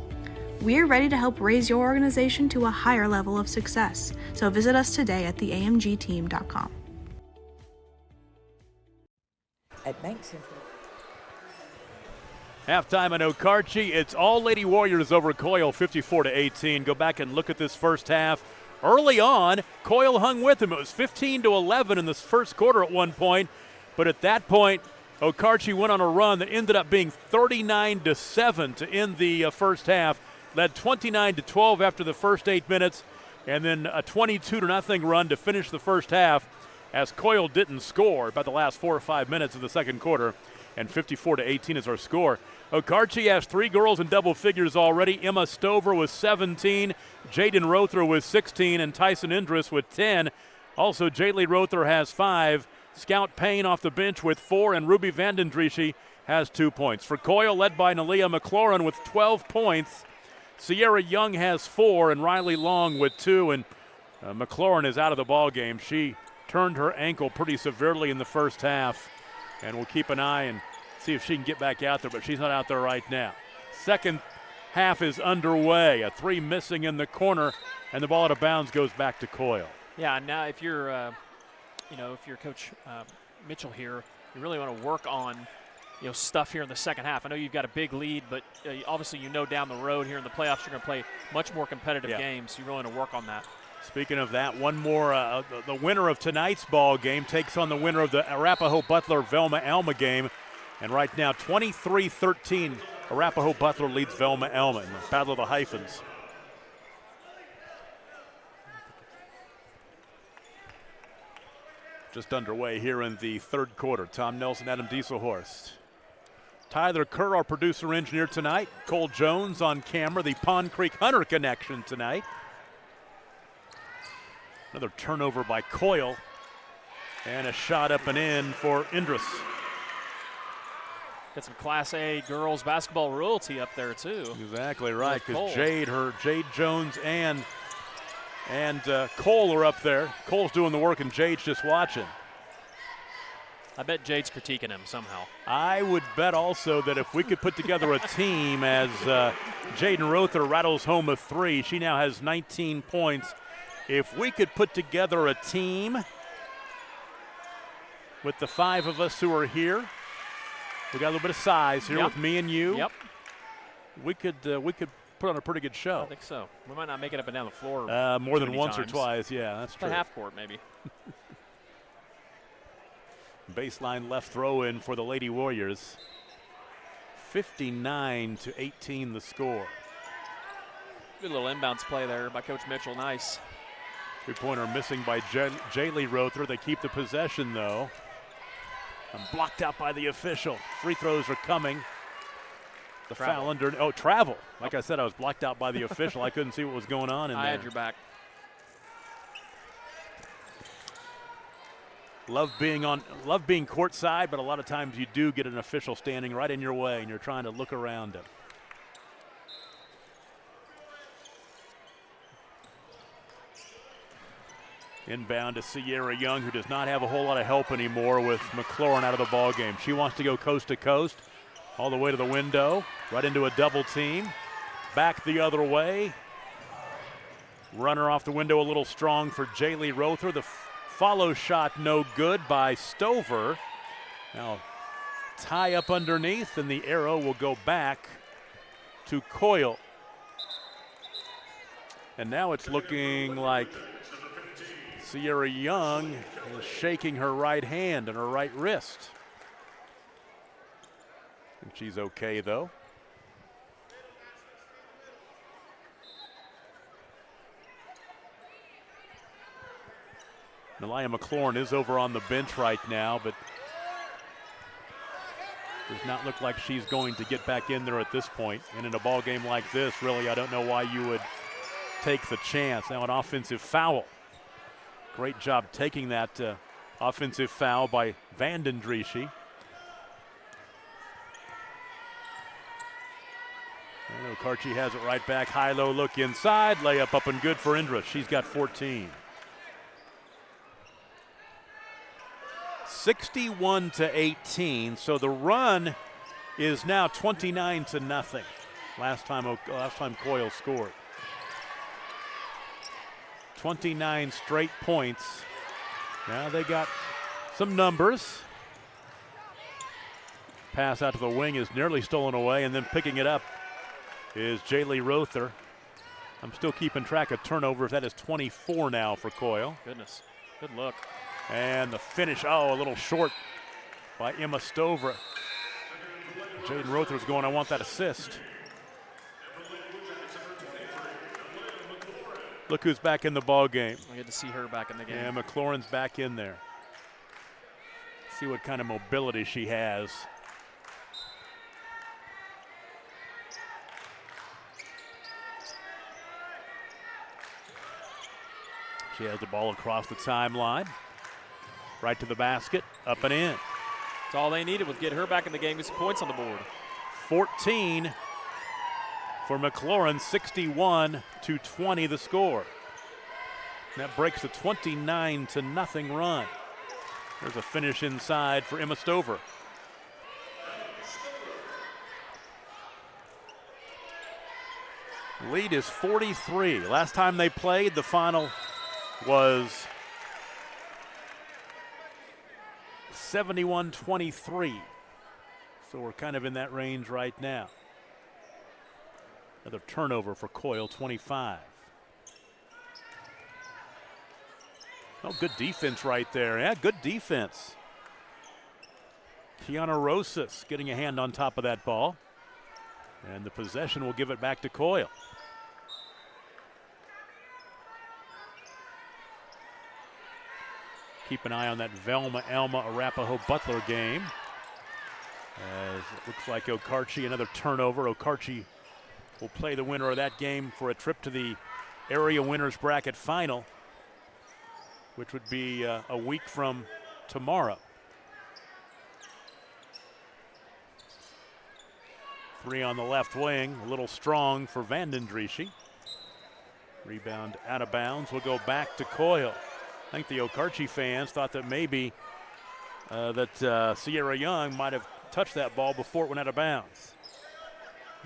D: We're ready to help raise your organization to a higher level of success, so visit us today at theamgteam.com.
F: At Bank Central.
B: Halftime in Okarche, it's all Lady Warriors over Coyle, 54-18. Go back and look at this first half. Early on, Coyle hung with them. It was 15-11 in this first quarter at one point. But at that point, Okarche went on a run that ended up being 39-7 to end the first half. Led 29-12 after the first 8 minutes. And then a 22-0 run to finish the first half as Coyle didn't score about the last 4 or 5 minutes of the second quarter. And 54-18 is our score. Okarche has 3 girls in double figures already. Emma Stover with 17, Jaden Rother with 16, and Tyson Indris with 10. Also, Jaylee Rother has 5. Scout Payne off the bench with 4, and Ruby Vandendriessche has 2 points. For Coyle, led by Nalia McLaurin with 12 points. Sierra Young has 4, and Riley Long with 2. And McLaurin is out of the ball game. She turned her ankle pretty severely in the first half. And we'll keep an eye and see if she can get back out there, but she's not out there right now. Second half is underway. A 3 missing in the corner, and the ball out of bounds goes back to Coyle.
E: Yeah, now if you're, if you're Coach Mitchell here, you really want to work on, stuff here in the second half. I know you've got a big lead, but obviously down the road here in the playoffs you're going to play much more competitive games. So you really want to work on that.
B: Speaking of that, one more, the winner of tonight's ball game takes on the winner of the Arapahoe Butler Velma Alma game. And right now, 23-13, Arapahoe Butler leads Velma Alma in the Battle of the Hyphens. Just underway here in the third quarter. Tom Nelson, Adam Dieselhorst. Tyler Kerr, our producer-engineer tonight. Cole Jones on camera, the Pond Creek Hunter connection tonight. Another turnover by Coyle. And a shot up and in for Indris.
E: Got some Class A girls basketball royalty up there, too.
B: Exactly right, because Jade Jones and and Coyle are up there. Cole's doing the work, and Jade's just watching.
E: I bet Jade's critiquing him somehow.
B: I would bet also that if we could put together a team as Jaden Rother rattles home a 3, she now has 19 points. If we could put together a team with the 5 of us who are here, we got a little bit of size here with me and you.
E: Yep.
B: We could put on a pretty good show.
E: I think so. We might not make it up and down the floor
B: more than
E: many
B: once
E: times.
B: or twice. Yeah, that's true.
E: A half court maybe.
B: Baseline left throw in for the Lady Warriors. 59-18 the score.
E: Good little inbounds play there by Coach Mitchell. Nice.
B: 3-pointer missing by Jaylee Rother. They keep the possession though. And blocked out by the official. Free throws are coming. The foul under. Oh, travel. Like I said, I was blocked out by the official. I couldn't see what was going on in there.
E: I had your back.
B: Love being courtside, but a lot of times you do get an official standing right in your way, and you're trying to look around him. Inbound to Sierra Young, who does not have a whole lot of help anymore with McLaurin out of the ball game. She wants to go coast to coast, all the way to the window, right into a double team. Back the other way. Runner off the window a little strong for Jaylee Rother. The follow shot no good by Stover. Now tie up underneath, and the arrow will go back to Coyle. And now it's looking like Sierra Young is shaking her right hand and her right wrist. I think she's okay though. Nelia McLaurin is over on the bench right now, but does not look like she's going to get back in there at this point. And in a ball game like this, really, I don't know why you would take the chance. Now an offensive foul. Great job taking that offensive foul by Vanden Drieschy. And Okarche has it right back. High-low look inside. Layup up and good for Indra. She's got 14. 61-18. So the run is now 29-0. Last time Coyle scored. 29 straight points. Now they got some numbers. Pass out to the wing is nearly stolen away, and then picking it up is Jaylee Rother. I'm still keeping track of turnovers. That is 24 now for Coyle.
E: Goodness, good look.
B: And the finish, a little short by Emma Stover. Jaden Rother's going, I want that assist. Look who's back in the ball game.
E: I get to see her back in the game.
B: Yeah, McLaurin's back in there. See what kind of mobility she has. She has the ball across the timeline. Right to the basket, up and in.
E: That's all they needed was get her back in the game, get some points on the board.
B: 14 for McLaurin, 61-20 the score. And that breaks the 29-0 run. There's a finish inside for Emma Stover. Lead is 43. Last time they played, the final was 71-23. So we're kind of in that range right now. Another turnover for Coyle, 25. Oh, good defense right there. Yeah, good defense. Kiana Rosas getting a hand on top of that ball. And the possession will give it back to Coyle. Keep an eye on that Velma, Alma, Arapahoe, Butler game. As it looks like Okarche, another turnover. Okarche will play the winner of that game for a trip to the area winners bracket final, which would be a week from tomorrow. 3 on the left wing, a little strong for Vanden Drieschy. Rebound out of bounds. Will go back to Coyle. I think the Okarche fans thought that maybe Sierra Young might have touched that ball before it went out of bounds.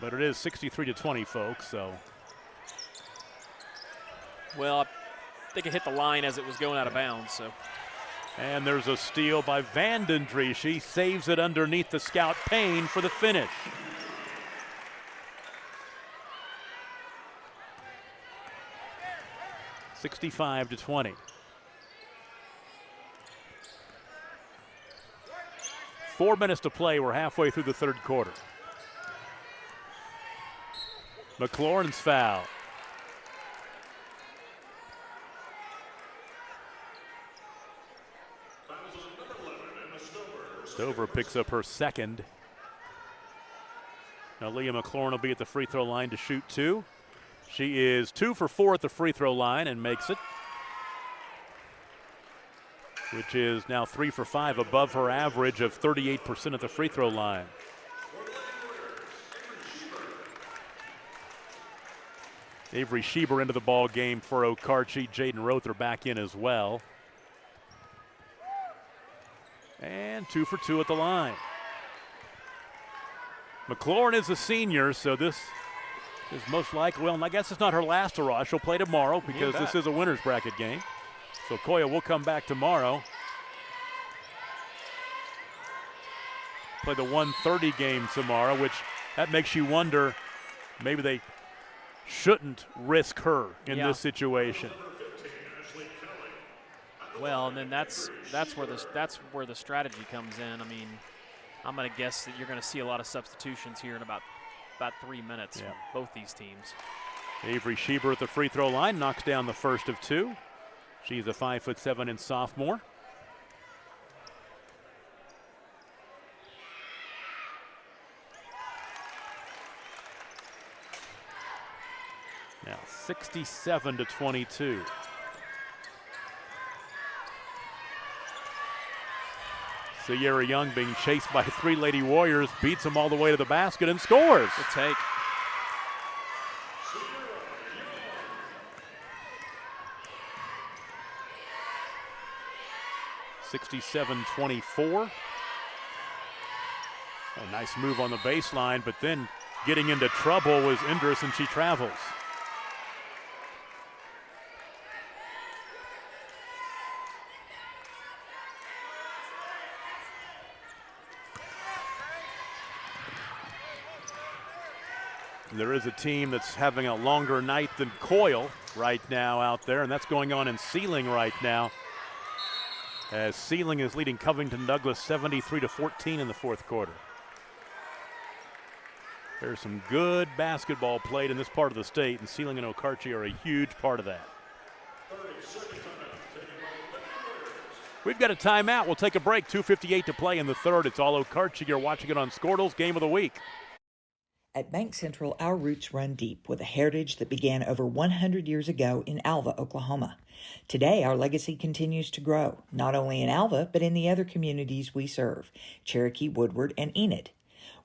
B: But it is 63-20, folks, so.
E: Well, I think it hit the line as it was going out of bounds, so.
B: And there's a steal by Vandendry. She saves it underneath the scout Payne for the finish. (65-20). 4 minutes to play. We're halfway through the third quarter. McLaurin's foul. Stover picks up her second. Now Leah McLaurin will be at the free throw line to shoot 2. She is 2 for 4 at the free throw line and makes it, which is now 3 for 5 above her average of 38% at the free throw line. Avery Schieber into the ball game for Okarche. Jaden Rother back in as well. And 2 for 2 at the line. McLaurin is a senior, so this is most likely, well, I guess it's not her last hurrah. She'll play tomorrow because this is a winner's bracket game. So Coyle will come back tomorrow. Play the 1:30 game tomorrow, which that makes you wonder, maybe they shouldn't risk her in this situation.
E: Well, and then that's where the strategy comes in. I mean, I'm going to guess that you're going to see a lot of substitutions here in about 3 minutes from both these teams.
B: Avery Schieber at the free throw line knocks down the first of 2. She's a 5'7" and sophomore. Now 67-22. Sierra Young being chased by 3 Lady Warriors, beats them all the way to the basket and scores.
E: Good take.
B: (67-24). A nice move on the baseline, but then getting into trouble was Indris, and she travels. There is a team that's having a longer night than Coyle right now out there, and that's going on in Sealing right now, as Sealing is leading Covington Douglas 73-14 in the fourth quarter. There's some good basketball played in this part of the state, and Sealing and Okarche are a huge part of that. We've got a timeout. We'll take a break. 2:58 to play in the third. It's all Okarche. You're watching it on Squirtle's Game of the Week.
F: At Bank Central, our roots run deep with a heritage that began over 100 years ago in Alva, Oklahoma. Today, our legacy continues to grow, not only in Alva, but in the other communities we serve, Cherokee, Woodward, and Enid.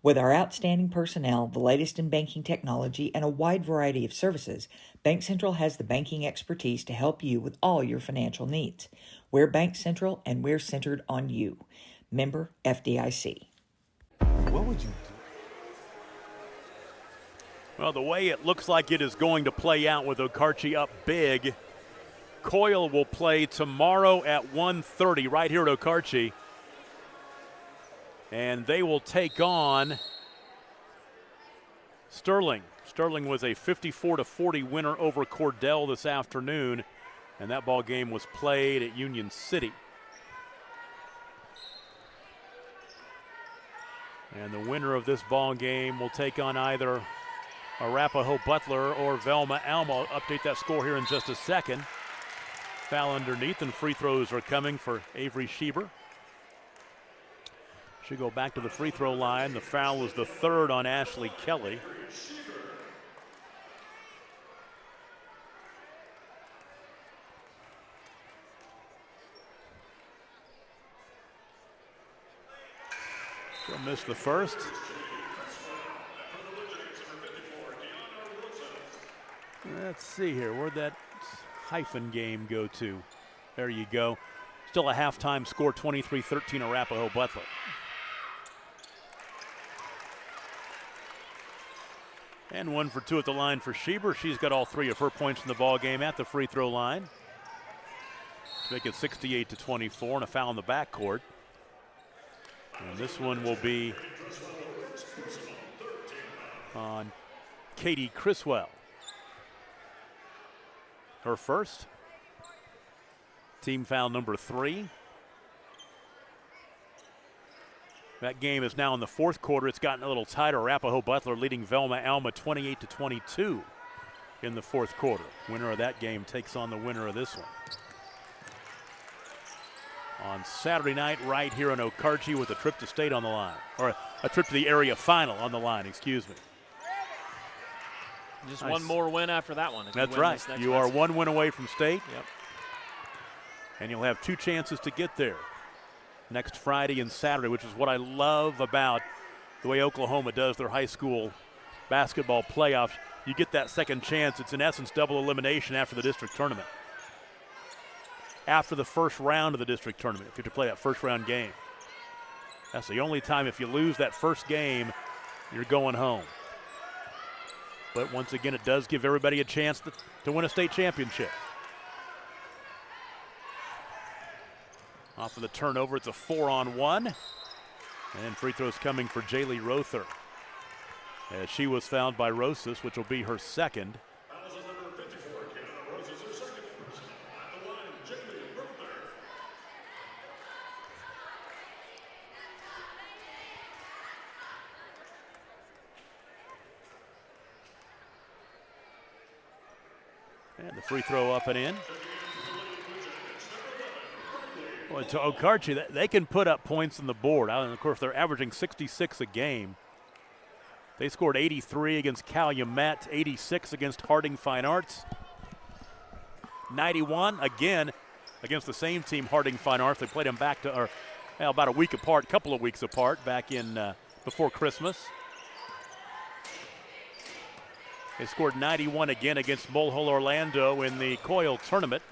F: With our outstanding personnel, the latest in banking technology, and a wide variety of services, Bank Central has the banking expertise to help you with all your financial needs. We're Bank Central, and we're centered on you. Member FDIC.
G: What would you do?
B: Well, the way it looks like it is going to play out with Okarche up big, Coyle will play tomorrow at 1:30 right here at Okarche. And they will take on Sterling. Sterling was a 54-40 winner over Cordell this afternoon, and that ball game was played at Union City. And the winner of this ball game will take on either Arapahoe Butler or Velma Alma. I'll update that score here in just a second. Foul underneath, and free throws are coming for Avery Schieber. She'll go back to the free throw line. The foul was the third on Ashley Kelly. She'll miss the first. Let's see here. Where'd that hyphen game go to? There you go. Still a halftime score, 23-13 Arapahoe Butler. And 1 for 2 at the line for Schieber. She's got all 3 of her points in the ball game at the free throw line. To make it 68-24 and a foul in the backcourt. And this one will be on Katie Criswell. Her first. Team foul number 3. That game is now in the fourth quarter. It's gotten a little tighter. Arapahoe Butler leading Velma Alma 28-22 in the fourth quarter. Winner of that game takes on the winner of this one. On Saturday night, right here in Okarche with a trip to state on the line. Or a trip to the area final on the line, excuse me.
E: Just one more win after that one.
B: That's right. You are one win away from state.
E: Yep.
B: And you'll have 2 chances to get there next Friday and Saturday, which is what I love about the way Oklahoma does their high school basketball playoffs. You get that second chance. It's in essence double elimination after the district tournament. After the first round of the district tournament, if you have to play that first round game. That's the only time if you lose that first game, you're going home. But once again, it does give everybody a chance to win a state championship. Off of the turnover, it's a 4-on-1. And free throws coming for Jaylee Rother, as she was fouled by Rosas, which will be her second. And the free throw up and in. Well, to Okarche, they can put up points on the board. And of course, they're averaging 66 a game. They scored 83 against Calumet, 86 against Harding Fine Arts, 91 again against the same team, Harding Fine Arts. They played them back to, about a week apart, couple of weeks apart, back in before Christmas. They scored 91 again against Mulhall Orlando in the Coyle tournament.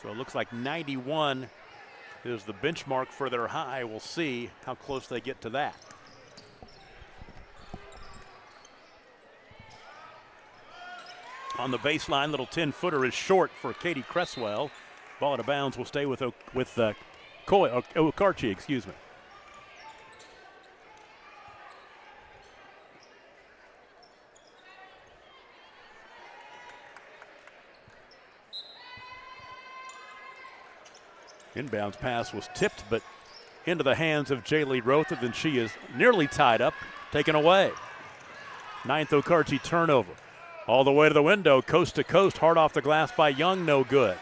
B: So it looks like 91 is the benchmark for their high. We'll see how close they get to that. On the baseline, little 10-footer is short for Katie Cresswell. Ball out of bounds will stay with Coyle, Okarche, excuse me. Inbounds pass was tipped, but into the hands of Jaylee Rother. Then she is nearly tied up, taken away. 9th Okarche turnover. All the way to the window, coast to coast, hard off the glass by Young, no good.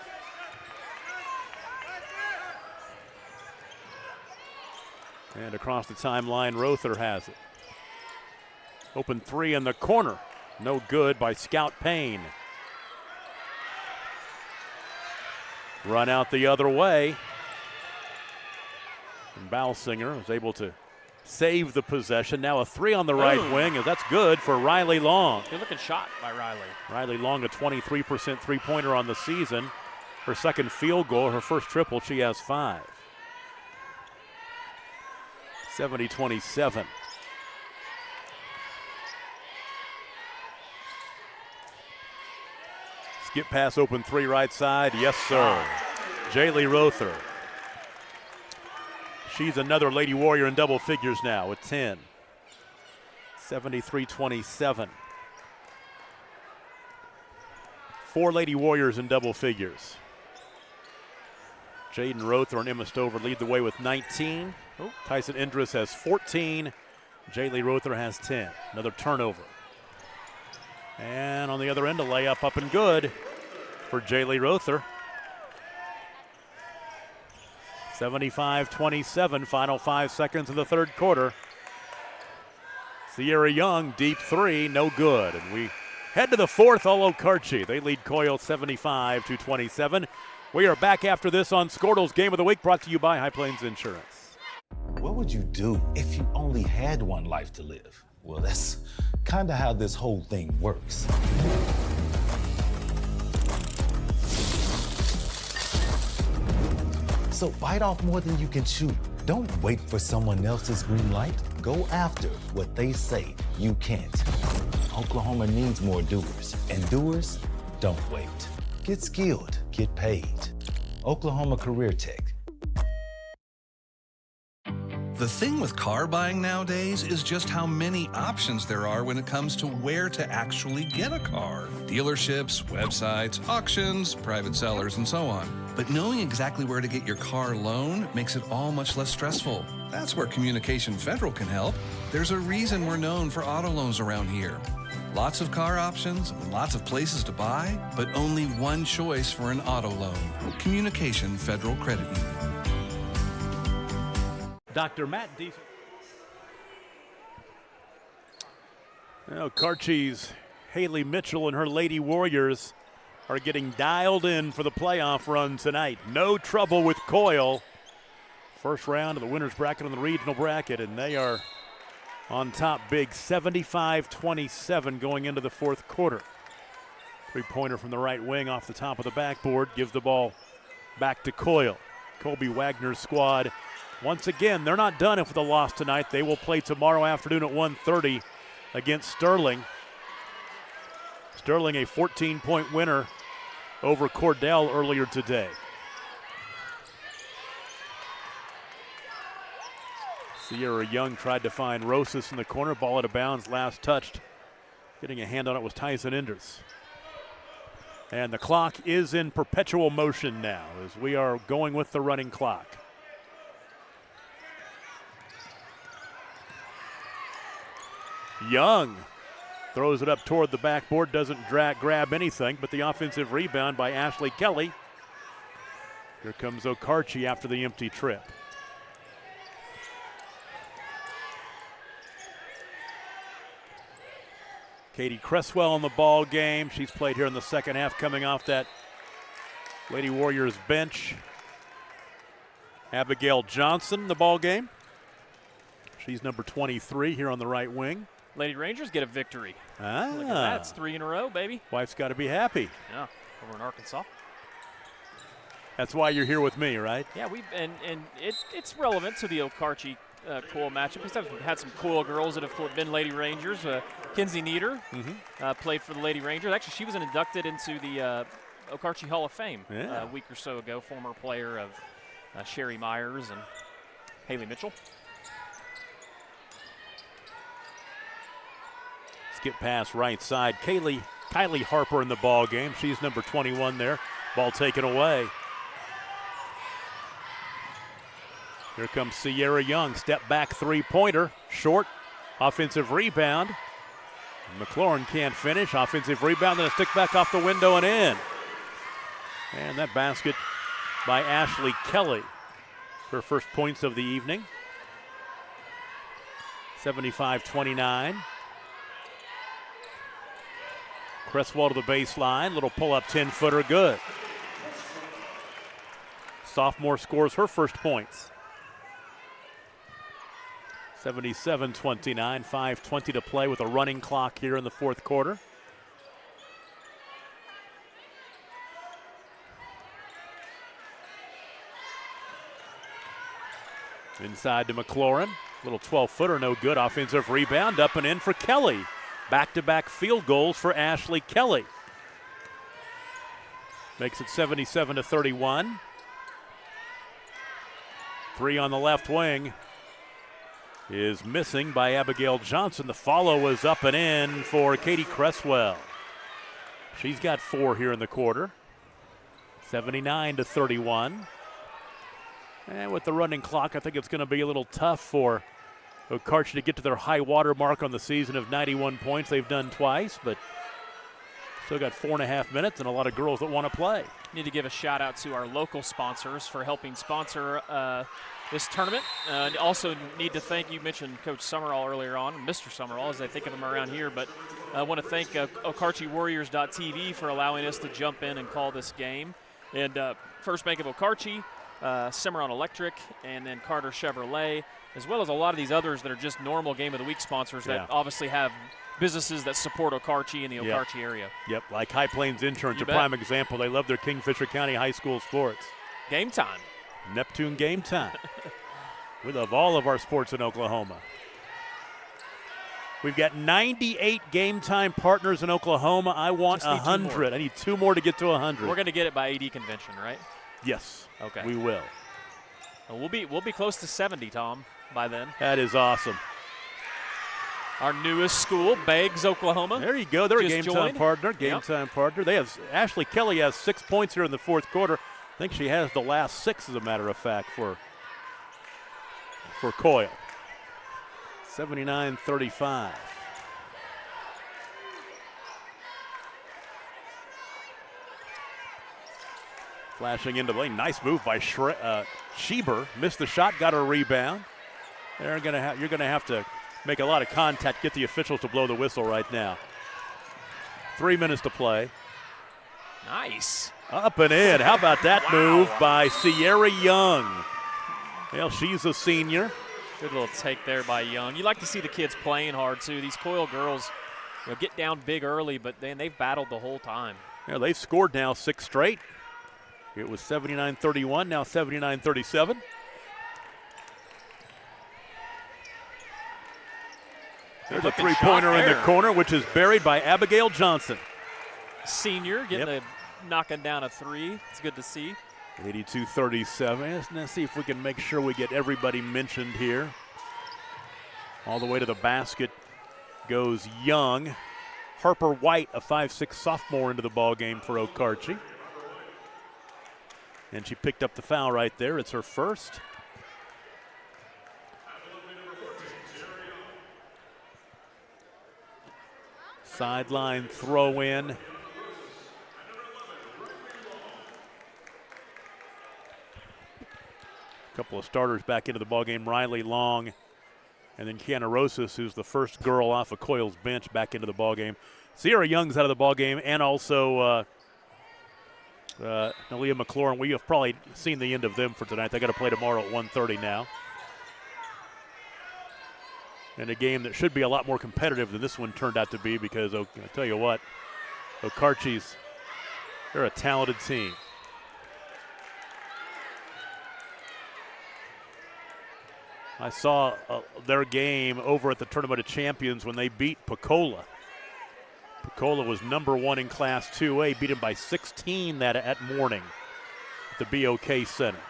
B: And across the timeline, Rother has it. Open 3 in the corner, no good by Scout Payne. Run out the other way. And Balsinger is able to save the possession. Now a 3 on the right wing, and that's good for Riley Long.
E: Good looking shot by Riley.
B: Riley Long, a 23% three-pointer on the season. Her second field goal, her first triple, she has 5. 70-27. Skip pass, open 3 right side. Yes, sir. Jaylee Rother. She's another Lady Warrior in double figures now with 10. 73-27. 4 Lady Warriors in double figures. Jaden Rother and Emma Stover lead the way with 19. Tyson Indris has 14. Jaylee Rother has 10. Another turnover. And on the other end, a layup up and good for Jaylee Rother. 75-27, final 5 seconds of the third quarter. Sierra Young, deep 3, no good. And we head to the fourth, all Okarche. They lead Coyle 75-27. We are back after this on Squirtle's Game of the Week, brought to you by High Plains Insurance.
G: What would you do if you only had one life to live? Well, that's kind of how this whole thing works. So bite off more than you can chew. Don't wait for someone else's green light. Go after what they say you can't. Oklahoma needs more doers, and doers don't wait. Get skilled, get paid. Oklahoma Career Tech.
H: The thing with car buying nowadays is just how many options there are when it comes to where to actually get a car. Dealerships, websites, auctions, private sellers, and so on. But knowing exactly where to get your car loan makes it all much less stressful. That's where Communication Federal can help. There's a reason we're known for auto loans around here. Lots of car options, lots of places to buy, but only one choice for an auto loan. Communication Federal Credit Union.
B: Dr. Matt Deason. Okarche's Haley Mitchell and her Lady Warriors are getting dialed in for the playoff run tonight. No trouble with Coyle. First round of the winner's bracket on the regional bracket, and they are on top big, 75-27 going into the fourth quarter. Three-pointer from the right wing off the top of the backboard gives the ball back to Coyle. Colby Wagner's squad, once again, they're not done with a loss tonight. They will play tomorrow afternoon at 1:30 against Sterling. Sterling, a 14-point winner over Cordell earlier today. Sierra Young tried to find Rosas in the corner. Ball out of bounds, last touched. Getting a hand on it was Tyson Enders. And the clock is in perpetual motion now as we are going with the running clock. Young throws it up toward the backboard, doesn't grab anything, but the offensive rebound by Ashley Kelly. Here comes Okarche after the empty trip. Katie Cresswell in the ball game. She's played here in the second half, coming off that Lady Warriors bench. Abigail Johnson in the ball game. She's number 23 here on the right wing.
E: Lady Rangers get a victory. Look at that. That's 3 in a row, baby.
B: Wife's got to be happy.
E: Yeah, over in Arkansas.
B: That's why you're here with me, right?
E: Yeah, it's relevant to the Okarche Coyle matchup. We've had some Coyle girls that have been Lady Rangers. Kinsey Nieder played for the Lady Rangers. Actually, she was inducted into the Okarche Hall of Fame a week or so ago. Former player of Sherry Myers and Haley Mitchell.
B: Skip pass right side. Kylie Harper in the ball game. She's number 21 there. Ball taken away. Here comes Sierra Young. Step back three-pointer. Short. Offensive rebound. McLaurin can't finish. Offensive rebound. Then a stick back off the window and in. And that basket by Ashley Kelly. Her first points of the evening. 75-29. Cresswell to the baseline. Little pull-up 10-footer, good. Sophomore scores her first points. 77-29, 5:20 to play with a running clock here in the fourth quarter. Inside to McLaurin. Little 12-footer, no good. Offensive rebound, up and in for Kelly. Back-to-back field goals for Ashley Kelly. Makes it 77-31. 3 on the left wing is missing by Abigail Johnson. The follow was up and in for Katie Cresswell. She's got 4 here in the quarter. 79-31. And with the running clock, I think it's going to be a little tough for Okarche to get to their high water mark on the season of 91 points. They've done twice, but still got 4.5 minutes and a lot of girls that want to play.
E: Need to give a shout out to our local sponsors for helping sponsor this tournament. Also need to thank, you mentioned Coach Summerall earlier on, Mr. Summerall as I think of him around here, but I want to thank OkarcheWarriors.tv for allowing us to jump in and call this game. And First Bank of Okarche, Cimarron Electric, and then Carter Chevrolet, as well as a lot of these others that are just normal Game of the Week sponsors that obviously have businesses that support Okarche in the Okarche area.
B: Yep, like High Plains Insurance,
E: You
B: a
E: bet.
B: prime example. They love their Kingfisher County high school sports.
E: Game time.
B: Neptune game time. We love all of our sports in Oklahoma. We've got 98 game time partners in Oklahoma. I want 100. I need 2 more to get to 100.
E: We're going to get it by AD convention, right?
B: Yes.
E: Okay.
B: We will.
E: Well, we'll be close to 70, Tom, by then.
B: That is awesome.
E: Our newest school, Beggs, Oklahoma.
B: There you go. They're a
E: just
B: game
E: joined.
B: time partner. Game time partner. They have Ashley Kelly has 6 points here in the fourth quarter. I think she has the last 6, as a matter of fact, for Coyle. 79-35. Flashing into the lane. Nice move by Schieber. Missed the shot, got a rebound. You're going to have to make a lot of contact, get the officials to blow the whistle right now. 3 minutes to play.
E: Nice.
B: Up and in. How about that move by Sierra Young? Well, she's a senior.
E: Good little take there by Young. You like to see the kids playing hard, too. These Coyle girls get down big early, but then they've battled the whole time.
B: Yeah, they've scored now 6 straight. It was 79-31, now 79-37. There's a three-pointer in the corner, which is buried by Abigail Johnson.
E: Senior getting knocking down a 3. It's good to see.
B: 82-37. Let's see if we can make sure we get everybody mentioned here. All the way to the basket goes Young. Harper White, a 5'6" sophomore, into the ball game for Okarche. And she picked up the foul right there. It's her first. Sideline throw in. Couple of starters back into the ballgame. Riley Long and then Kiana Rosas, who's the first girl off of Coyle's bench, back into the ballgame. Sierra Young's out of the ballgame, and also Nalia McLaurin. We have probably seen the end of them for tonight. They got to play tomorrow at 1:30 now. In a game that should be a lot more competitive than this one turned out to be, because I tell you what, Okarche's, they're a talented team. I saw their game over at the Tournament of Champions when they beat Pecola. Pecola was number 1 in Class 2A, beat them by 16 at morning at the BOK Center.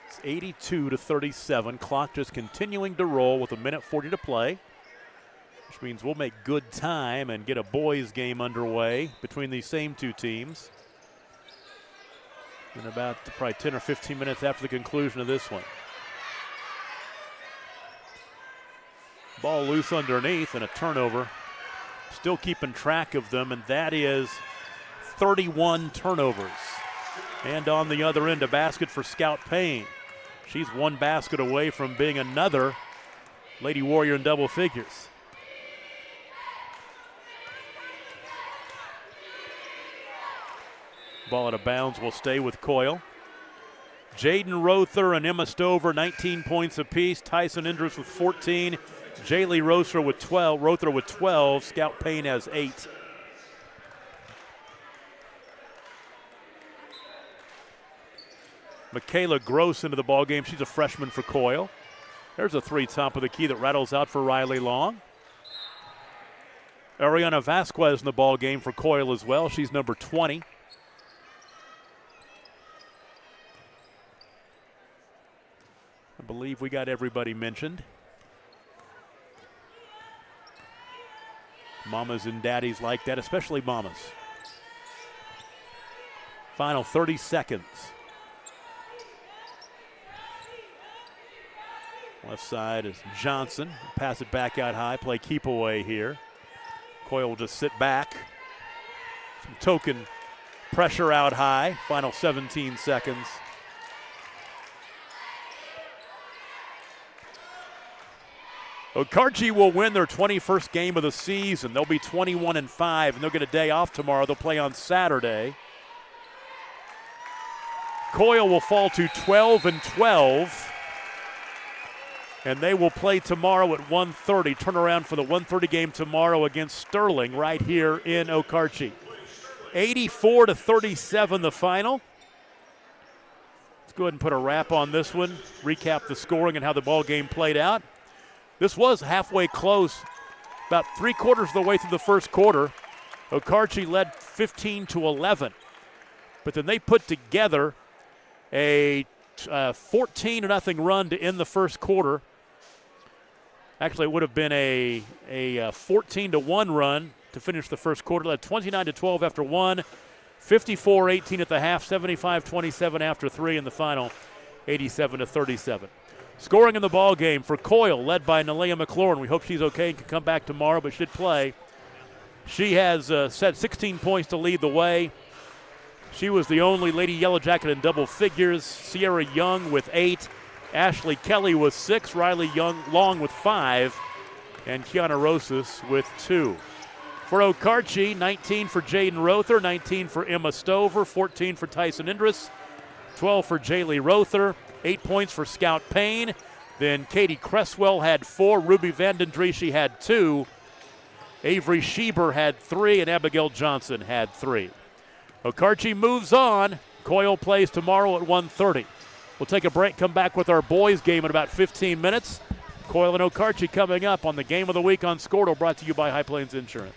B: It's 82-37. Clock just continuing to roll with 1:40 to play, which means we'll make good time and get a boys game underway between these same two teams in about probably 10 or 15 minutes after the conclusion of this one. Ball loose underneath and a turnover. Still keeping track of them, and that is 31 turnovers. And on the other end, a basket for Scout Payne. She's one basket away from being another Lady Warrior in double figures. Ball out of bounds will stay with Coyle. Jaden Rother and Emma Stover, 19 points apiece. Tyson Indris with 14. Jaylee Rother with 12. Scout Payne has 8. Michaela Gross into the ballgame. She's a freshman for Coyle. There's a 3 top of the key that rattles out for Riley Long. Ariana Vasquez in the ballgame for Coyle as well. She's number 20. I believe we got everybody mentioned. Mamas and daddies like that, especially mamas. Final 30 seconds. Left side is Johnson. Pass it back out high, play keep away here. Coyle will just sit back. Some token pressure out high. Final 17 seconds. Okarche will win their 21st game of the season. They'll be 21-5, and they'll get a day off tomorrow. They'll play on Saturday. Coyle will fall to 12-12. And they will play tomorrow at 1:30. Turnaround for the 1:30 game tomorrow against Sterling right here in Okarche. 84-37 the final. Let's go ahead and put a wrap on this one. Recap the scoring and how the ball game played out. This was halfway close. About 3/4 of the way through the first quarter, Okarche led 15-11. But then they put together a 14-0 run to end the first quarter. Actually, it would have been a 14-1 run to finish the first quarter. Led 29-12 after one, 54-18 at the half, 75-27 after three in the final, 87-37. Scoring in the ball game for Coyle, led by Nalea McLaurin. We hope she's okay and can come back tomorrow, but should play. She has set 16 points to lead the way. She was the only Lady Yellow Jacket in double figures. Sierra Young with 8. Ashley Kelly with 6. Riley Long with 5. And Kiana Rosas with 2. For Okarche, 19 for Jaden Rother, 19 for Emma Stover, 14 for Tyson Indris, 12 for Jaylee Rother, 8 points for Scout Payne. Then Katie Cresswell had 4. Ruby Vandendriesche had 2. Avery Schieber had 3. And Abigail Johnson had 3. Okarche moves on. Coyle plays tomorrow at 1:30. We'll take a break, come back with our boys game in about 15 minutes. Coyle and Okarche coming up on the Game of the Week on Scordo, brought to you by High Plains Insurance.